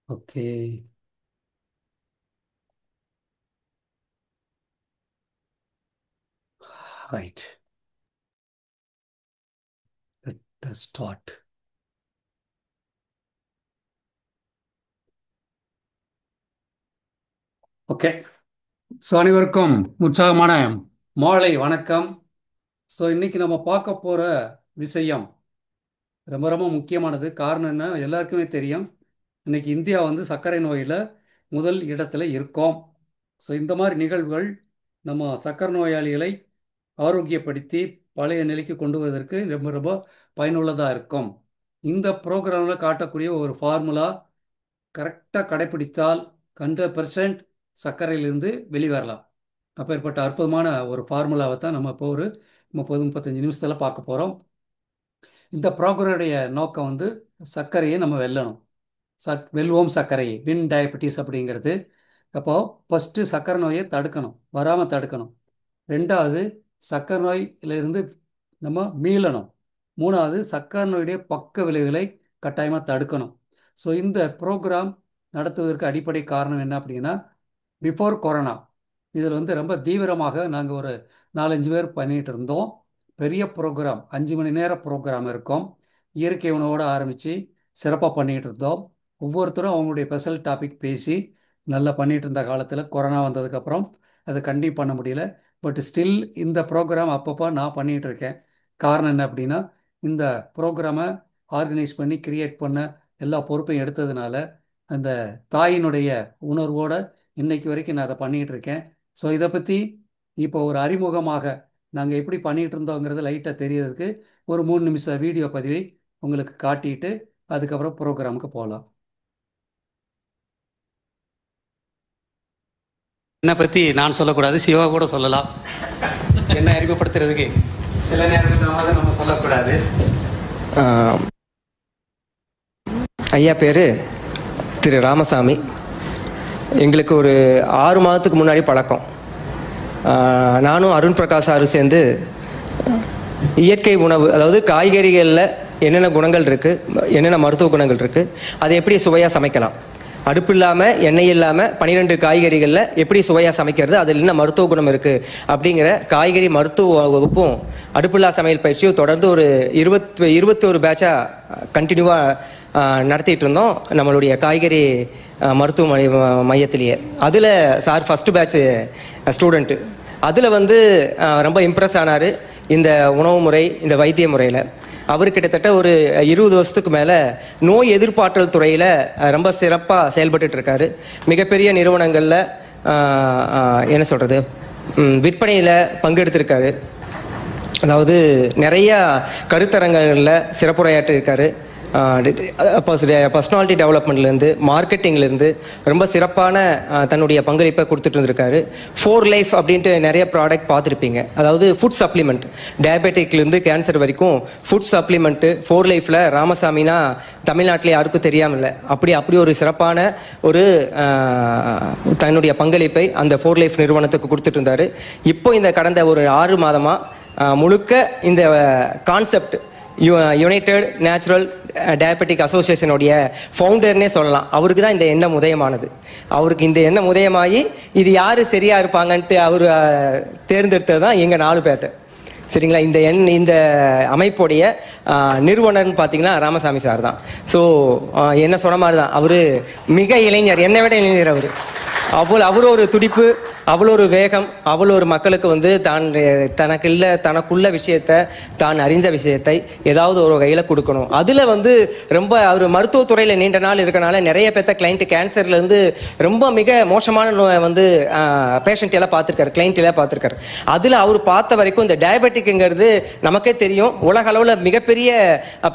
Okay, right. Let us start. Okay. So அனைவருக்கும் உற்சாகமான மாலை வணக்கம். ஸோ இன்னைக்கு நம்ம பார்க்க போகிற விஷயம் ரொம்ப ரொம்ப முக்கியமானது. காரணம் என்ன, எல்லாருக்குமே தெரியும். இன்னைக்கு இந்தியா வந்து சர்க்கரை நோயில் முதல் இடத்துல இருக்கோம். ஸோ இந்த மாதிரி நிகழ்வுகள் நம்ம சர்க்கரை நோயாளிகளை ஆரோக்கியப்படுத்தி பழைய நிலைக்கு கொண்டு வருவதற்கு ரொம்ப ரொம்ப பயனுள்ளதாக இருக்கும். இந்த ப்ரோக்ராமில் காட்டக்கூடிய ஒரு ஃபார்முலா கரெக்டாக கடைப்பிடித்தால் 100% சர்க்கரையிலிருந்து வெளிவரலாம். அப்பேற்பட்ட அற்புதமான ஒரு ஃபார்முலாவை தான் நம்ம இப்போ ஒரு 30-35 நிமிஷத்தில் பார்க்க போகிறோம். இந்த ப்ரோக்ராமுடைய நோக்கம் வந்து சர்க்கரையை நம்ம வெல்லணும். வெல்வோம் சர்க்கரையை, வின் டயபெட்டிஸ் அப்படிங்கிறது. அப்போது ஃபஸ்ட்டு சர்க்கரை நோயை தடுக்கணும், வராமல் தடுக்கணும். ரெண்டாவது, சர்க்கரை நோயிலிருந்து நம்ம மீளணும். மூணாவது, சர்க்கரை நோயுடைய பக்க விளைவுகளை கட்டாயமாக தடுக்கணும். ஸோ இந்த ப்ரோக்ராம் நடத்துவதற்கு அடிப்படை காரணம் என்ன அப்படின்னா, பிஃபோர் கொரோனா இதில் வந்து ரொம்ப தீவிரமாக நாங்கள் ஒரு 4-5 பேர் பண்ணிகிட்டு இருந்தோம். பெரிய ப்ரோக்ராம், 5 மணி நேர ப்ரோக்ராம் இருக்கும். இயற்கை உணவோடு ஆரம்பித்து சிறப்பாக பண்ணிகிட்டு இருந்தோம். ஒவ்வொருத்தரும் அவங்களுடைய ஸ்பெஷல் டாபிக் பேசி நல்லா பண்ணிகிட்டு இருந்த காலத்தில் கொரோனா வந்ததுக்கப்புறம் அதை கண்டினியூ பண்ண முடியல. பட் ஸ்டில் இந்த ப்ரோக்ராம் அப்பப்போ நான் பண்ணிகிட்டு இருக்கேன். காரணம் என்ன அப்படின்னா, இந்த ப்ரோக்ராமை ஆர்கனைஸ் பண்ணி கிரியேட் பண்ண எல்லா பொறுப்பையும் எடுத்ததுனால அந்த தாயினுடைய உணர்வோடு இன்னைக்கு வரைக்கும் நான் அதை பண்ணிகிட்டு இருக்கேன். ஸோ இதை பற்றி இப்போ ஒரு அறிமுகமாக நாங்கள் எப்படி பண்ணிகிட்டு இருந்தோங்கிறது லைட்டாக தெரியறதுக்கு ஒரு 3 நிமிஷம் வீடியோ பதிவை உங்களுக்கு காட்டிட்டு அதுக்கப்புறம் ப்ரோக்ராமுக்கு போகலாம். என்னை பற்றி நான் சொல்லக்கூடாது, சிவா கூட சொல்லலாம். என்ன அறிமுகப்படுத்துறதுக்கு சில நேரத்தில் நம்ம சொல்லக்கூடாது. ஐயா பேர் திரு ராமசாமி. எங்களுக்கு ஒரு 6 மாதத்துக்கு முன்னாடி பழக்கம். நானும் அருண் பிரகாஷ் சாரும் சேர்ந்து இயற்கை உணவு, அதாவது காய்கறிகளில் என்னென்ன குணங்கள் இருக்குது, என்னென்ன மருத்துவ குணங்கள் இருக்குது, அதை எப்படி சுவையாக சமைக்கலாம், அடுப்பு இல்லாமல் எண்ணெய் இல்லாமல் 12 காய்கறிகளில் எப்படி சுவையாக சமைக்கிறது, அதில் என்ன மருத்துவ குணம் இருக்குது அப்படிங்கிற காய்கறி மருத்துவ வகுப்பும் அடுப்பில்லா சமையல் பயிற்சியும் தொடர்ந்து ஒரு 21 பேட்சாக கண்டினியூவாக நடத்திட்டு இருந்தோம் நம்மளுடைய காய்கறி மருத்துவ மையத்திலேயே. அதில் சார் ஃபஸ்ட்டு பேட்ச் ஸ்டூடெண்ட்டு. அதில் வந்து ரொம்ப இம்ப்ரெஸ் ஆனார் இந்த உணவு முறை, இந்த வைத்திய முறையில். அவர் கிட்டத்தட்ட ஒரு 20 வருஷத்துக்கு மேலே நோய் எதிர்ப்பாற்றல் துறையில் ரொம்ப சிறப்பாக செயல்பட்டு இருக்காரு. மிகப்பெரிய நிறுவனங்களில் என்ன சொல்கிறது, விற்பனையில் பங்கெடுத்திருக்காரு. அதாவது நிறையா கருத்தரங்களில் சிறப்புரையாற்றிருக்காரு. பர்சனாலிட்டி டெவலப்மெண்ட்லேருந்து மார்க்கெட்டிங்லேருந்து ரொம்ப சிறப்பான தன்னுடைய பங்களிப்பை கொடுத்துட்டு இருந்திருக்காரு. 4 லைஃப் அப்படின்ட்டு நிறைய ப்ராடக்ட் பார்த்துருப்பீங்க. அதாவது ஃபுட் சப்ளிமெண்ட், டயபெட்டிக்லேருந்து கேன்சர் வரைக்கும் ஃபுட் சப்ளிமெண்ட்டு 4 லைஃப்பில் ராமசாமினா தமிழ்நாட்டில் யாருக்கும் தெரியாமல் இல்லை. அப்படி ஒரு சிறப்பான ஒரு தன்னுடைய பங்களிப்பை அந்த 4 லைஃப் நிறுவனத்துக்கு கொடுத்துட்டு இருந்தார். இப்போ இந்த கடந்த ஒரு 6 மாதமாக முழுக்க இந்த கான்செப்ட் யுனைடெட் நேச்சுரல் டயபெட்டிக் அசோசியேஷனுடைய ஃபவுண்டர்னே சொல்லலாம். அவருக்கு தான் இந்த எண்ணம் உதயமானது. அவருக்கு இந்த எண்ணம் உதயமாகி இது யார் சரியாக இருப்பாங்கன்ட்டு அவர் தேர்ந்தெடுத்தது தான் எங்கள் 4 பேர்த்த. சரிங்களா? இந்த அமைப்புடைய நிறுவனர்னு பார்த்தீங்கன்னா ராமசாமி சார் தான். ஸோ என்ன சொன்ன மாதிரி தான், அவர் மிக இளைஞர், என்னை விட இளைஞர். அவர் ஒரு துடிப்பு, அவ்வளோ ஒரு வேகம், அவ்வளோ ஒரு மக்களுக்கு வந்து தனக்குள்ள விஷயத்தை, தான் அறிந்த விஷயத்தை ஏதாவது ஒரு வகையில் கொடுக்கணும். அதில் வந்து ரொம்ப அவர் மருத்துவத்துறையில் நீண்ட நாள் இருக்கனால நிறைய பேர்த்த கிளைண்ட்டு கேன்சர்லேருந்து ரொம்ப மிக மோசமான நோயை வந்து பேஷண்ட் எல்லாம் பார்த்துருக்காரு, கிளைண்ட் எல்லாம் பார்த்துருக்காரு. அதில் அவர் பார்த்த வரைக்கும் இந்த டயபெட்டிக்ங்கிறது நமக்கே தெரியும், உலக அளவில் மிகப்பெரிய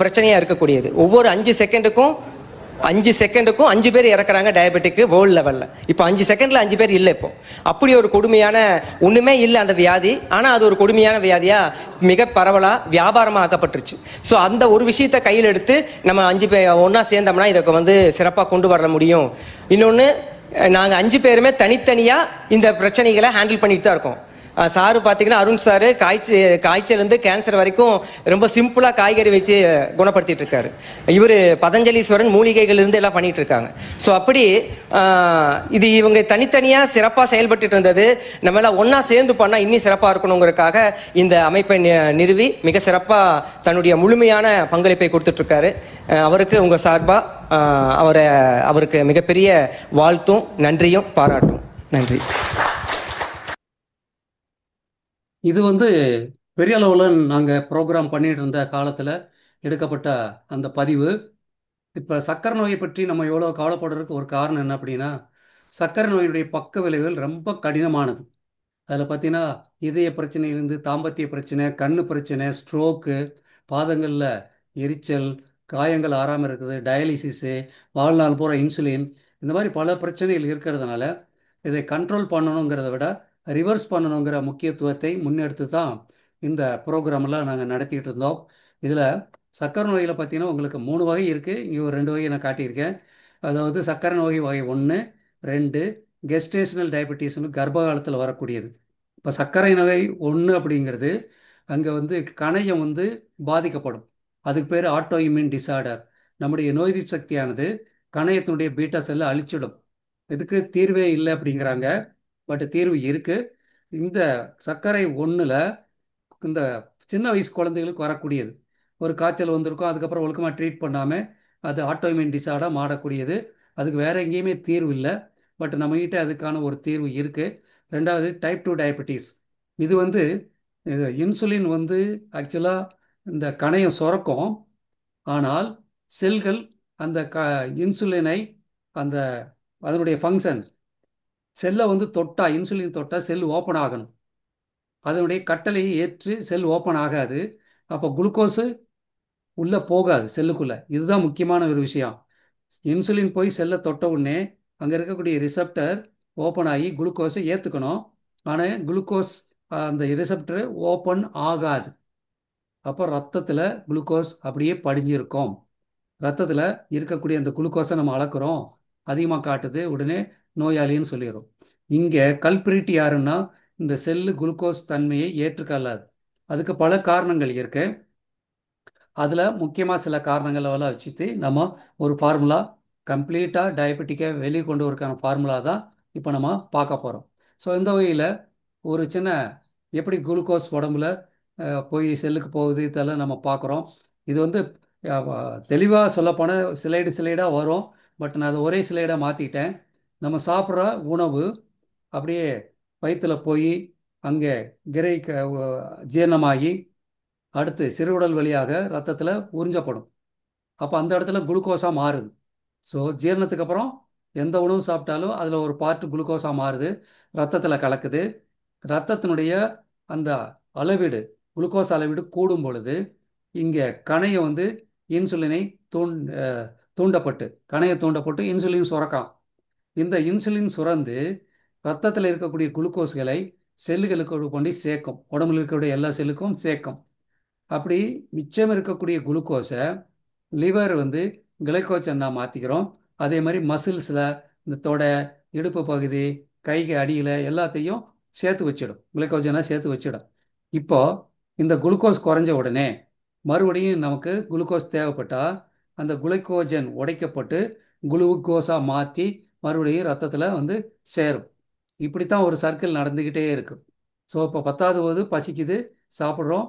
பிரச்சனையாக இருக்கக்கூடியது. ஒவ்வொரு 5 செகண்டுக்கும் 5 செகண்டுக்கும் 5 பேர் இறக்குறாங்க டயபெட்டிக் வேர்ல்டு லெவலில். இப்போ 5 செகண்டில் 5 பேர் இல்லை. இப்போ அப்படி ஒரு கொடுமையான, ஒன்றுமே இல்லை அந்த வியாதி, ஆனால் அது ஒரு கொடுமையான வியாதியாக மிக பரவலாக வியாபாரமாக ஆக்கப்பட்டுருச்சு. ஸோ அந்த ஒரு விஷயத்தை கையில் எடுத்து நம்ம 5 பேர் ஒன்றா சேர்ந்தோம்னா இதை சிறப்பாக கொண்டு வர முடியும். இன்னொன்று, நாங்கள் 5 பேருமே தனித்தனியாக இந்த பிரச்சனைகளை ஹேண்டில் பண்ணிட்டு தான் இருக்கோம். சாரு பார்த்தீங்கன்னா, அருண் சாரு காய்ச்சலேருந்து கேன்சர் வரைக்கும் ரொம்ப சிம்பிளாக காய்கறி வச்சு குணப்படுத்திட்டு இருக்காரு. இவர் பதஞ்சலீஸ்வரன் மூலிகைகள் எல்லாம் பண்ணிட்டு இருக்காங்க. ஸோ அப்படி இது இவங்க தனித்தனியாக சிறப்பாக செயல்பட்டு இருந்தது. நம்மளால ஒன்றா சேர்ந்து பண்ணால் இன்னும் சிறப்பாக இருக்கணுங்கிறதுக்காக இந்த அமைப்பை நிறுவி மிக சிறப்பாக தன்னுடைய முழுமையான பங்களிப்பை கொடுத்துட்டு இருக்காரு. அவருக்கு உங்கள் சார்பாக அவருக்கு மிகப்பெரிய வாழ்த்தும் நன்றியும் பாராட்டும். நன்றி. இது வந்து பெரிய அளவில் நாங்கள் ப்ரோக்ராம் பண்ணிட்டு இருந்த காலத்தில் எடுக்கப்பட்ட அந்த பதிவு. இப்போ சக்கரை நோயை பற்றி நம்ம எவ்வளோ கவலைப்படுறதுக்கு ஒரு காரணம் என்ன அப்படின்னா, சக்கரை நோயினுடைய பக்க விளைவுகள் ரொம்ப கடினமானது. அதில் பார்த்தீங்கன்னா, இதய பிரச்சனையிலேருந்து தாம்பத்திய பிரச்சனை, கண்ணு பிரச்சனை, ஸ்ட்ரோக்கு, பாதங்களில் எரிச்சல், காயங்கள் ஆறாமல் இருக்குது, டயாலிசிஸு, வாழ்நாள் பூரா இன்சுலின், இந்த மாதிரி பல பிரச்சனைகள் இருக்கிறதுனால இதை கண்ட்ரோல் பண்ணணுங்கிறத விட ரிவர்ஸ் பண்ணணுங்கிற முக்கியத்துவத்தை முன்னெடுத்து தான் இந்த ப்ரோக்ராமெல்லாம் நாங்கள் நடத்திட்டு இருந்தோம். இதில் சக்கரை நோயில் பார்த்தீங்கன்னா உங்களுக்கு 3 வகை இருக்குது. இங்கே ஒரு 2 வகையை நான் காட்டியிருக்கேன். அதாவது சக்கரை நோய் வகை 1, 2, கெஸ்டேஷனல் டயபெட்டிஸ்னு கர்ப்ப காலத்தில் வரக்கூடியது. இப்போ சர்க்கரை நோய் 1 அப்படிங்கிறது அங்கே வந்து கணையம் வந்து பாதிக்கப்படும். அதுக்கு பேர் ஆட்டோ இம்யூன் டிசார்டர். நம்முடைய நோய் எதிர்ப்பு சக்தியானது கணையத்தினுடைய பீட்டா செல்லை அழிச்சிடும். இதுக்கு தீர்வே இல்லை அப்படிங்கிறாங்க. பட் தீர்வு இருக்குது. இந்த சர்க்கரை 1ல் இந்த சின்ன வயசு குழந்தைகளுக்கு வரக்கூடியது. ஒரு காய்ச்சல் வந்திருக்கும், அதுக்கப்புறம் ஒழுக்கமாக ட்ரீட் பண்ணாமல் அது ஆட்டோஇம்யூன் டிசார்டாக மாறக்கூடியது. அதுக்கு வேற எங்கேயுமே தீர்வு இல்லை. பட் நம்மகிட்ட அதுக்கான ஒரு தீர்வு இருக்குது. ரெண்டாவது டைப் 2 டயபெட்டிஸ். இது வந்து இன்சுலின் வந்து ஆக்சுவலாக இந்த கணையம் சுரக்கும். ஆனால் செல்கள் அந்த இன்சுலினை அந்த அதனுடைய ஃபங்க்ஷன் செல்லை வந்து தொட்டா, இன்சுலின் தொட்டா செல் ஓப்பன் ஆகணும். அதனுடைய கட்டளையை ஏற்று செல் ஓப்பன் ஆகாது. அப்போ குளுக்கோஸு உள்ளே போகாது செல்லுக்குள்ளே. இதுதான் முக்கியமான ஒரு விஷயம். இன்சுலின் போய் செல்லை தொட்ட உடனே அங்கே இருக்கக்கூடிய ரிசப்டர் ஓப்பன் ஆகி குளுக்கோஸை ஏற்றுக்கணும். ஆனால் குளுக்கோஸ் அந்த ரிசப்டர் ஓப்பன் ஆகாது. அப்போ ரத்தத்தில் குளுக்கோஸ் அப்படியே படிஞ்சிருக்கும். ரத்தத்தில் இருக்கக்கூடிய அந்த குளுக்கோஸை நம்ம அளக்குறோம், அதிகமாக காட்டுது, உடனே நோயாளின்னு சொல்லிடுறோம். இங்கே கல்பிரிட் யாருன்னா இந்த செல்லு குளுக்கோஸ் தன்மையை ஏற்றுக்கொள்ளாது. அதுக்கு பல காரணங்கள் இருக்கு. அதில் முக்கியமாக சில காரணங்கள் எல்லாம் வச்சுட்டு நம்ம ஒரு ஃபார்முலா கம்ப்ளீட்டாக டயபெட்டிக்கை வெளியே கொண்டு வரக்கான ஃபார்முலா தான் இப்போ நம்ம பார்க்க போகிறோம். ஸோ இந்த வகையில் ஒரு சின்ன எப்படி குளுக்கோஸ் உடம்புல போய் செல்லுக்கு போகுது இதெல்லாம் நம்ம பார்க்குறோம். இது வந்து தெளிவாக சொல்லப்போனால் ஸ்லைடாக வரும். பட் நான் அதை ஒரே ஸ்லைடாக மாற்றிட்டேன். நம்ம சாப்பிட்ற உணவு அப்படியே வயிற்றில் போய் அங்கே ஜீரணமாகி அடுத்து சிறுகுடல் வழியாக ரத்தத்தில் உறிஞ்சப்படும். அப்போ அந்த இடத்துல குளுக்கோஸாக மாறுது. ஸோ ஜீரணத்துக்கு அப்புறம் எந்த உணவு சாப்பிட்டாலும் அதில் ஒரு பார்ட்டு குளுக்கோஸாக மாறுது, ரத்தத்தில் கலக்குது. ரத்தத்தினுடைய அந்த அளவீடு, குளுக்கோஸ் அளவீடு கூடும் பொழுது இங்கே கணையம் வந்து இன்சுலினை தூண்டப்பட்டு கணையம் தூண்டப்பட்டு இன்சுலின் சுரக்காம். இந்த இன்சுலின் சுரந்து ரத்தத்தில் இருக்கக்கூடிய குளுக்கோஸ்களை செல்லுகளுக்கு கொண்டு சேர்க்கும், உடம்புல இருக்கக்கூடிய எல்லா செல்லுக்கும் சேர்க்கும். அப்படி மிச்சம் இருக்கக்கூடிய குளுக்கோஸை லிவர் வந்து கிளைக்கோஜனாக மாற்றிக்கிறோம். அதே மாதிரி மசில்ஸில் இந்த தொடை, இடுப்பு பகுதி, கைக்கு அடியில் எல்லாத்தையும் சேர்த்து வச்சிடும், கிளைக்கோஜனாக சேர்த்து வச்சிடும். இப்போ இந்த குளுக்கோஸ் குறைஞ்ச உடனே மறுபடியும் நமக்கு குளுக்கோஸ் தேவைப்பட்டால் அந்த குளைக்கோஜன் உடைக்கப்பட்டு குளுக்கோஸாக மாற்றி மறுபடியும் ரத்தத்தில் வந்து சேரும். இப்படித்தான் ஒரு சர்க்கிள் நடந்துக்கிட்டே இருக்கு. ஸோ இப்போ 10வது போது பசிக்குது, சாப்பிட்றோம்,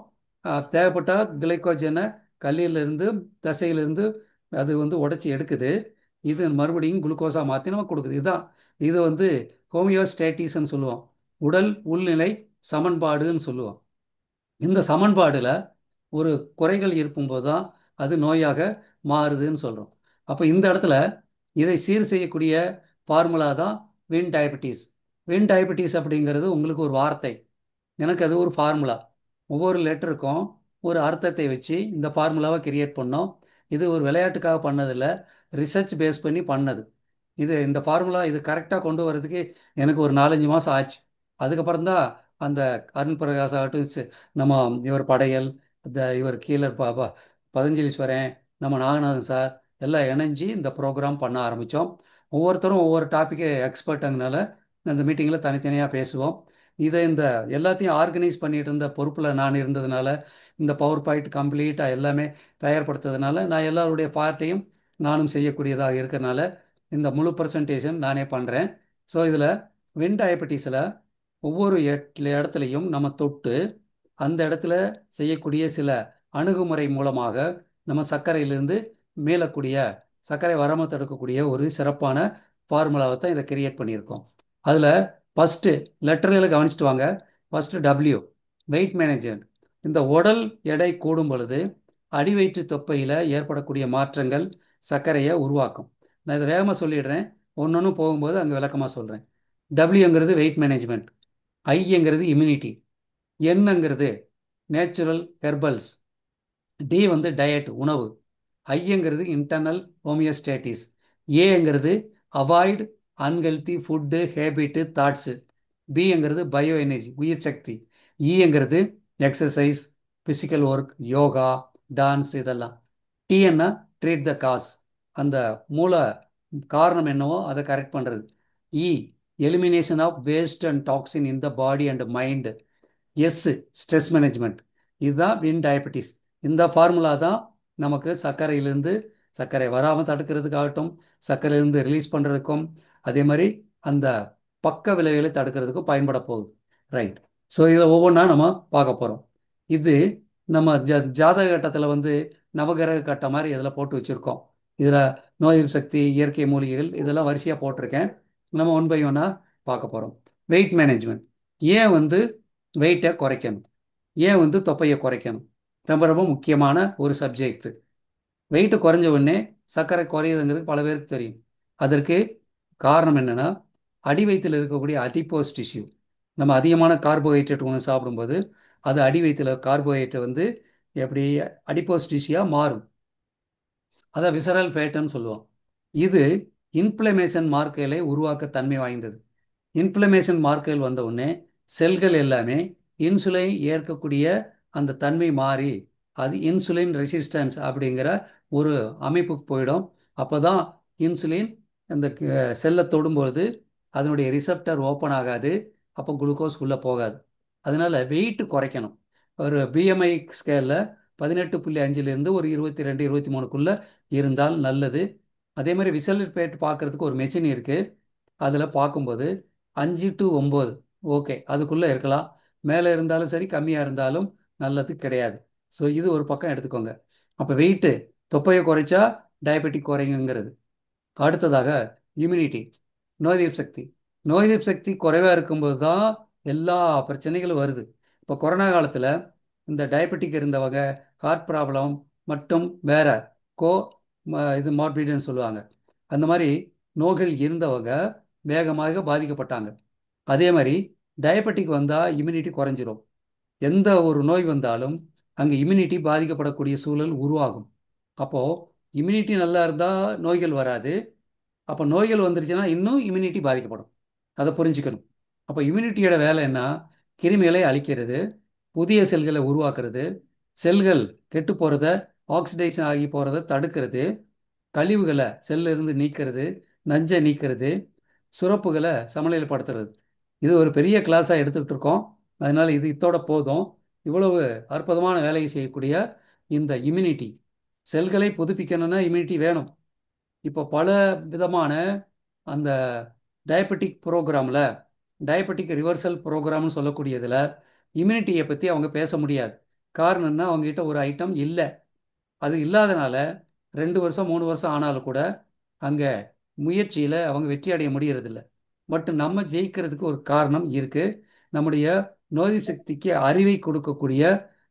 தேவைப்பட்டால் கிளைக்கோஜனை கல்லிலிருந்து தசையிலிருந்து அது வந்து உடைச்சி எடுக்குது. இது மறுபடியும் குளுக்கோஸாக மாற்றி நம்ம கொடுக்குது. இது வந்து ஹோமியோஸ்டேட்டிஸ்ன்னு சொல்லுவோம், உடல் உள்நிலை சமன்பாடுன்னு சொல்லுவோம். இந்த சமன்பாடில் ஒரு குறைகள் இருக்கும்போது தான் அது நோயாக மாறுதுன்னு சொல்கிறோம். அப்போ இந்த இடத்துல இதை சீர் செய்யக்கூடிய ஃபார்முலா தான் வின் டயபெட்டிஸ். வின் டயபெட்டிஸ் அப்படிங்கிறது உங்களுக்கு ஒரு வார்த்தை, எனக்கு அது ஒரு ஃபார்முலா. ஒவ்வொரு லெட்டருக்கும் ஒரு அர்த்தத்தை வச்சு இந்த ஃபார்முலாவை கிரியேட் பண்ணோம். இது ஒரு விளையாட்டுக்காக பண்ணதில்ல, ரிசர்ச் பேஸ் பண்ணி பண்ணது. இந்த ஃபார்முலா இது கரெக்டாக கொண்டு வரதுக்கு எனக்கு ஒரு 4-5 மாதம் ஆச்சு. அதுக்கப்புறம் தான் அந்த அருண் பிரகாஷ் ஆகட்டும், நம்ம இவர் படையல், இவர் கீழே பதஞ்சலீஸ்வரன், நம்ம நாகநாதன் சார் எல்லாம் இணைஞ்சு இந்த ப்ரோக்ராம் பண்ண ஆரம்பித்தோம். ஒவ்வொருத்தரும் ஒவ்வொரு டாப்பிக்கை எக்ஸ்பர்ட்டுங்கனால இந்த மீட்டிங்கில் தனித்தனியாக பேசுவோம். இந்த எல்லாத்தையும் ஆர்கனைஸ் பண்ணிட்டு இருந்த பொறுப்பில் நான் இருந்ததுனால, இந்த பவர் பாயிண்ட் கம்ப்ளீட்டாக எல்லாமே தயார்படுத்துறதுனால, நான் எல்லாருடைய பார்ட்டையும் நானும் செய்யக்கூடியதாக இருக்கிறனால இந்த முழு பர்சன்டேஷன் நானே பண்ணுறேன். ஸோ இதில் வின் டயபெட்டிஸில் ஒவ்வொரு இடத்துலையும் நம்ம தொட்டு அந்த இடத்துல செய்யக்கூடிய சில அணுகுமுறை மூலமாக நம்ம சர்க்கரையிலிருந்து மீளக்கூடிய, சர்க்கரை வராமல் தடுக்கக்கூடிய ஒரு சிறப்பான ஃபார்முலாவை தான் இதை கிரியேட் பண்ணியிருக்கோம். அதில் ஃபஸ்ட்டு லெட்டரில் கவனிச்சுட்டு வாங்க. First W, wait management. இந்த உடல் எடை கூடும் பொழுது அடிவயிற்று தொப்பையில் ஏற்படக்கூடிய மாற்றங்கள் சர்க்கரையை உருவாக்கும். நான் இதை வேகமாக சொல்லிடுறேன், ஒன்று போகும்போது அங்கே விளக்கமாக சொல்கிறேன். டபிள்யூங்கிறது வெயிட் மேனேஜ்மெண்ட், ஐங்கிறது இம்யூனிட்டி, என்னங்கிறது நேச்சுரல் ஹெர்பல்ஸ், டி வந்து டயட் உணவு, ஐங்கிறது இன்டர்னல் ஹோமியோஸ்டேட்டிஸ், ஏங்கிறது avoid unhealthy food habit thoughts, பிங்கிறது பயோ எனர்ஜி உயிர் சக்தி, இங்கிறது exercise physical work yoga dance இதெல்லாம், டிஎன்னா ட்ரீட் த காஸ் அந்த மூல காரணம் என்னவோ அதை கரெக்ட் பண்ணுறது, E elimination of waste and toxin in the body and mind, S stress management. இதுதான் வின் டயபெட்டிஸ். இந்த ஃபார்முலா தான் நமக்கு சர்க்கரை வராமல் தடுக்கிறதுக்காகட்டும், சர்க்கரையிலேருந்து ரிலீஸ் பண்ணுறதுக்கும், அதே மாதிரி அந்த பக்க விளைவுகளை தடுக்கிறதுக்கும் பயன்பட போகுது. ரைட். ஸோ இதில் ஒவ்வொன்றா நம்ம பார்க்க போகிறோம். இது நம்ம ஜாதக கட்டத்தில் நவகிரக கட்டம் மாதிரி இதில் போட்டு வச்சுருக்கோம். இதில் நோய் எதிர்ப்பு சக்தி, இயற்கை மூலிகைகள் இதெல்லாம் வரிசையாக போட்டிருக்கேன். நம்ம ஒன் பை ஒன்னாக பார்க்க போகிறோம். Wait management. ஏன் வெயிட்டை குறைக்கணும், ஏன் தொப்பையை குறைக்கணும், ரொம்ப ரொம்ப முக்கியமான ஒரு சப்ஜெக்ட். வெயிட்டு குறைஞ்ச உடனே சர்க்கரை குறையுதுங்கிறது பல பேருக்கு தெரியும். அதற்கு காரணம் என்னென்னா, அடி வயிற்றில் இருக்கக்கூடிய அடிப்போஸ் டிஷ்யூ. நம்ம அதிகமான கார்போஹைட்ரேட் உணவு சாப்பிடும்போது அது அடி வயிற்றில் கார்போஹைட்ரேட் எப்படி அடிப்போஸ் டிஷ்யூவாக மாறும். அதை விசரல் ஃபேட்டுன்னு சொல்லுவோம். இது இன்ஃப்ளமேஷன் மார்க்குகளை உருவாக்க தன்மை வாய்ந்தது. இன்ஃப்ளமேஷன் மார்க்குகள் வந்த உடனே செல்கள் எல்லாமே இன்சுலின் ஏற்கக்கூடிய அந்த தன்மை மாறி அது இன்சுலின் ரெசிஸ்டன்ஸ் அப்படிங்கிற ஒரு அமைப்புக்கு போயிடும். அப்போ தான் இன்சுலின் அந்த செல்லை தொடும்பொழுது அதனுடைய ரிசப்டர் ஓப்பன் ஆகாது, அப்போ குளுக்கோஸ் உள்ளே போகாது. அதனால் வெயிட்டு குறைக்கணும். ஒரு பிஎம்ஐ ஸ்கேலில் 18.5லேருந்து ஒரு 22 23க்குள்ளே இருந்தால் நல்லது. அதே மாதிரி விசல் பேட் பார்க்குறதுக்கு ஒரு மெஷின் இருக்குது. அதில் பார்க்கும்போது 5 to 9 ஓகே, அதுக்குள்ளே இருக்கலாம். மேலே இருந்தாலும் சரி, கம்மியாக இருந்தாலும் நல்லது கிடையாது. ஸோ இது ஒரு பக்கம் எடுத்துக்கோங்க. அப்போ வெயிட்டு தொப்பையை குறைச்சா டயபெட்டிக் குறைங்கிறது. அடுத்ததாக இம்யூனிட்டி, நோய் எதிர்ப்பு சக்தி. நோய் எதிர்ப்பு சக்தி குறைவாக இருக்கும்போது தான் எல்லா பிரச்சனைகளும் வருது. இப்போ கொரோனா காலத்தில் இந்த டயபெட்டிக் இருந்தவங்க ஹார்ட் ப்ராப்ளம் மட்டும் வேற கோ இது மார்பிடுன்னு சொல்லுவாங்க. அந்த மாதிரி நோய்கள் இருந்தவங்க வேகமாக பாதிக்கப்பட்டாங்க. அதே மாதிரி டயபெட்டிக் வந்தால் இம்யூனிட்டி குறைஞ்சிரும். எந்த ஒரு நோய் வந்தாலும் அங்கே இம்யூனிட்டி பாதிக்கப்படக்கூடிய சூழல் உருவாகும். அப்போது இம்யூனிட்டி நல்லா இருந்தால் நோய்கள் வராது. அப்போ நோய்கள் வந்துருச்சுன்னா இன்னும் இம்யூனிட்டி பாதிக்கப்படும். அதை புரிஞ்சுக்கணும். அப்போ இம்யூனிட்டியோட வேலை என்ன? கிருமிகளை அழிக்கிறது, புதிய செல்களை உருவாக்குறது, செல்கள் கெட்டு போகிறத ஆக்சிடேஷன் ஆகி போகிறத தடுக்கிறது, கழிவுகளை செல்லிருந்து நீக்கிறது, நஞ்சை நீக்கிறது, சுரப்புகளை சமநிலைப்படுத்துறது. இது ஒரு பெரிய கிளாஸாக எடுத்துக்கிட்டு இருக்கோம். அதனால் இது இத்தோட போதும். இவ்வளவு அற்புதமான வேலையை செய்யக்கூடிய இந்த இம்யூனிட்டி, செல்களை புதுப்பிக்கணும்னா இம்யூனிட்டி வேணும். இப்போ பல விதமான அந்த டயபெட்டிக் ப்ரோக்ராமில், டயபெட்டிக் ரிவர்சல் ப்ரோக்ராம்னு சொல்லக்கூடியதில் இம்யூனிட்டியை பற்றி அவங்க பேச முடியாது. காரணம்னா அவங்ககிட்ட ஒரு ஐட்டம் இல்லை. அது இல்லாதனால 2 வருஷம் 3 வருஷம் ஆனாலும் கூட அங்கே முயற்சியில் அவங்க வெற்றி அடைய முடியறதில்ல. பட் நம்ம ஜெயிக்கிறதுக்கு ஒரு காரணம் இருக்குது. நம்முடைய நோய் சக்திக்கு அறிவை கொடுக்கக்கூடிய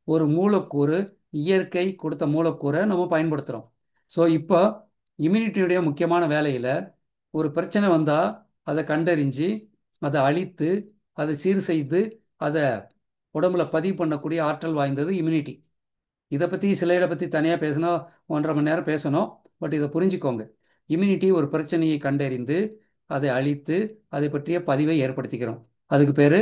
ஒரு மூலக்கூறு, இயற்கை கொடுத்த மூலக்கூறை நம்ம பயன்படுத்துகிறோம். ஸோ இப்போ இம்யூனிட்டியுடைய முக்கியமான வேலையில் ஒரு பிரச்சனை வந்தால் அதை கண்டறிஞ்சு அதை அழித்து அதை சீர் செய்து அதை உடம்புல பதிவு பண்ணக்கூடிய ஆற்றல் வாய்ந்தது இம்யூனிட்டி. இதை பற்றி சிலைடை பற்றி தனியாக பேசினா 1.5 மணி நேரம் பேசணும். பட் இதை புரிஞ்சுக்கோங்க. இம்யூனிட்டி ஒரு பிரச்சனையை கண்டறிந்து அதை அழித்து அதை பற்றிய பதிவை ஏற்படுத்திக்கிறோம். அதுக்கு பேர்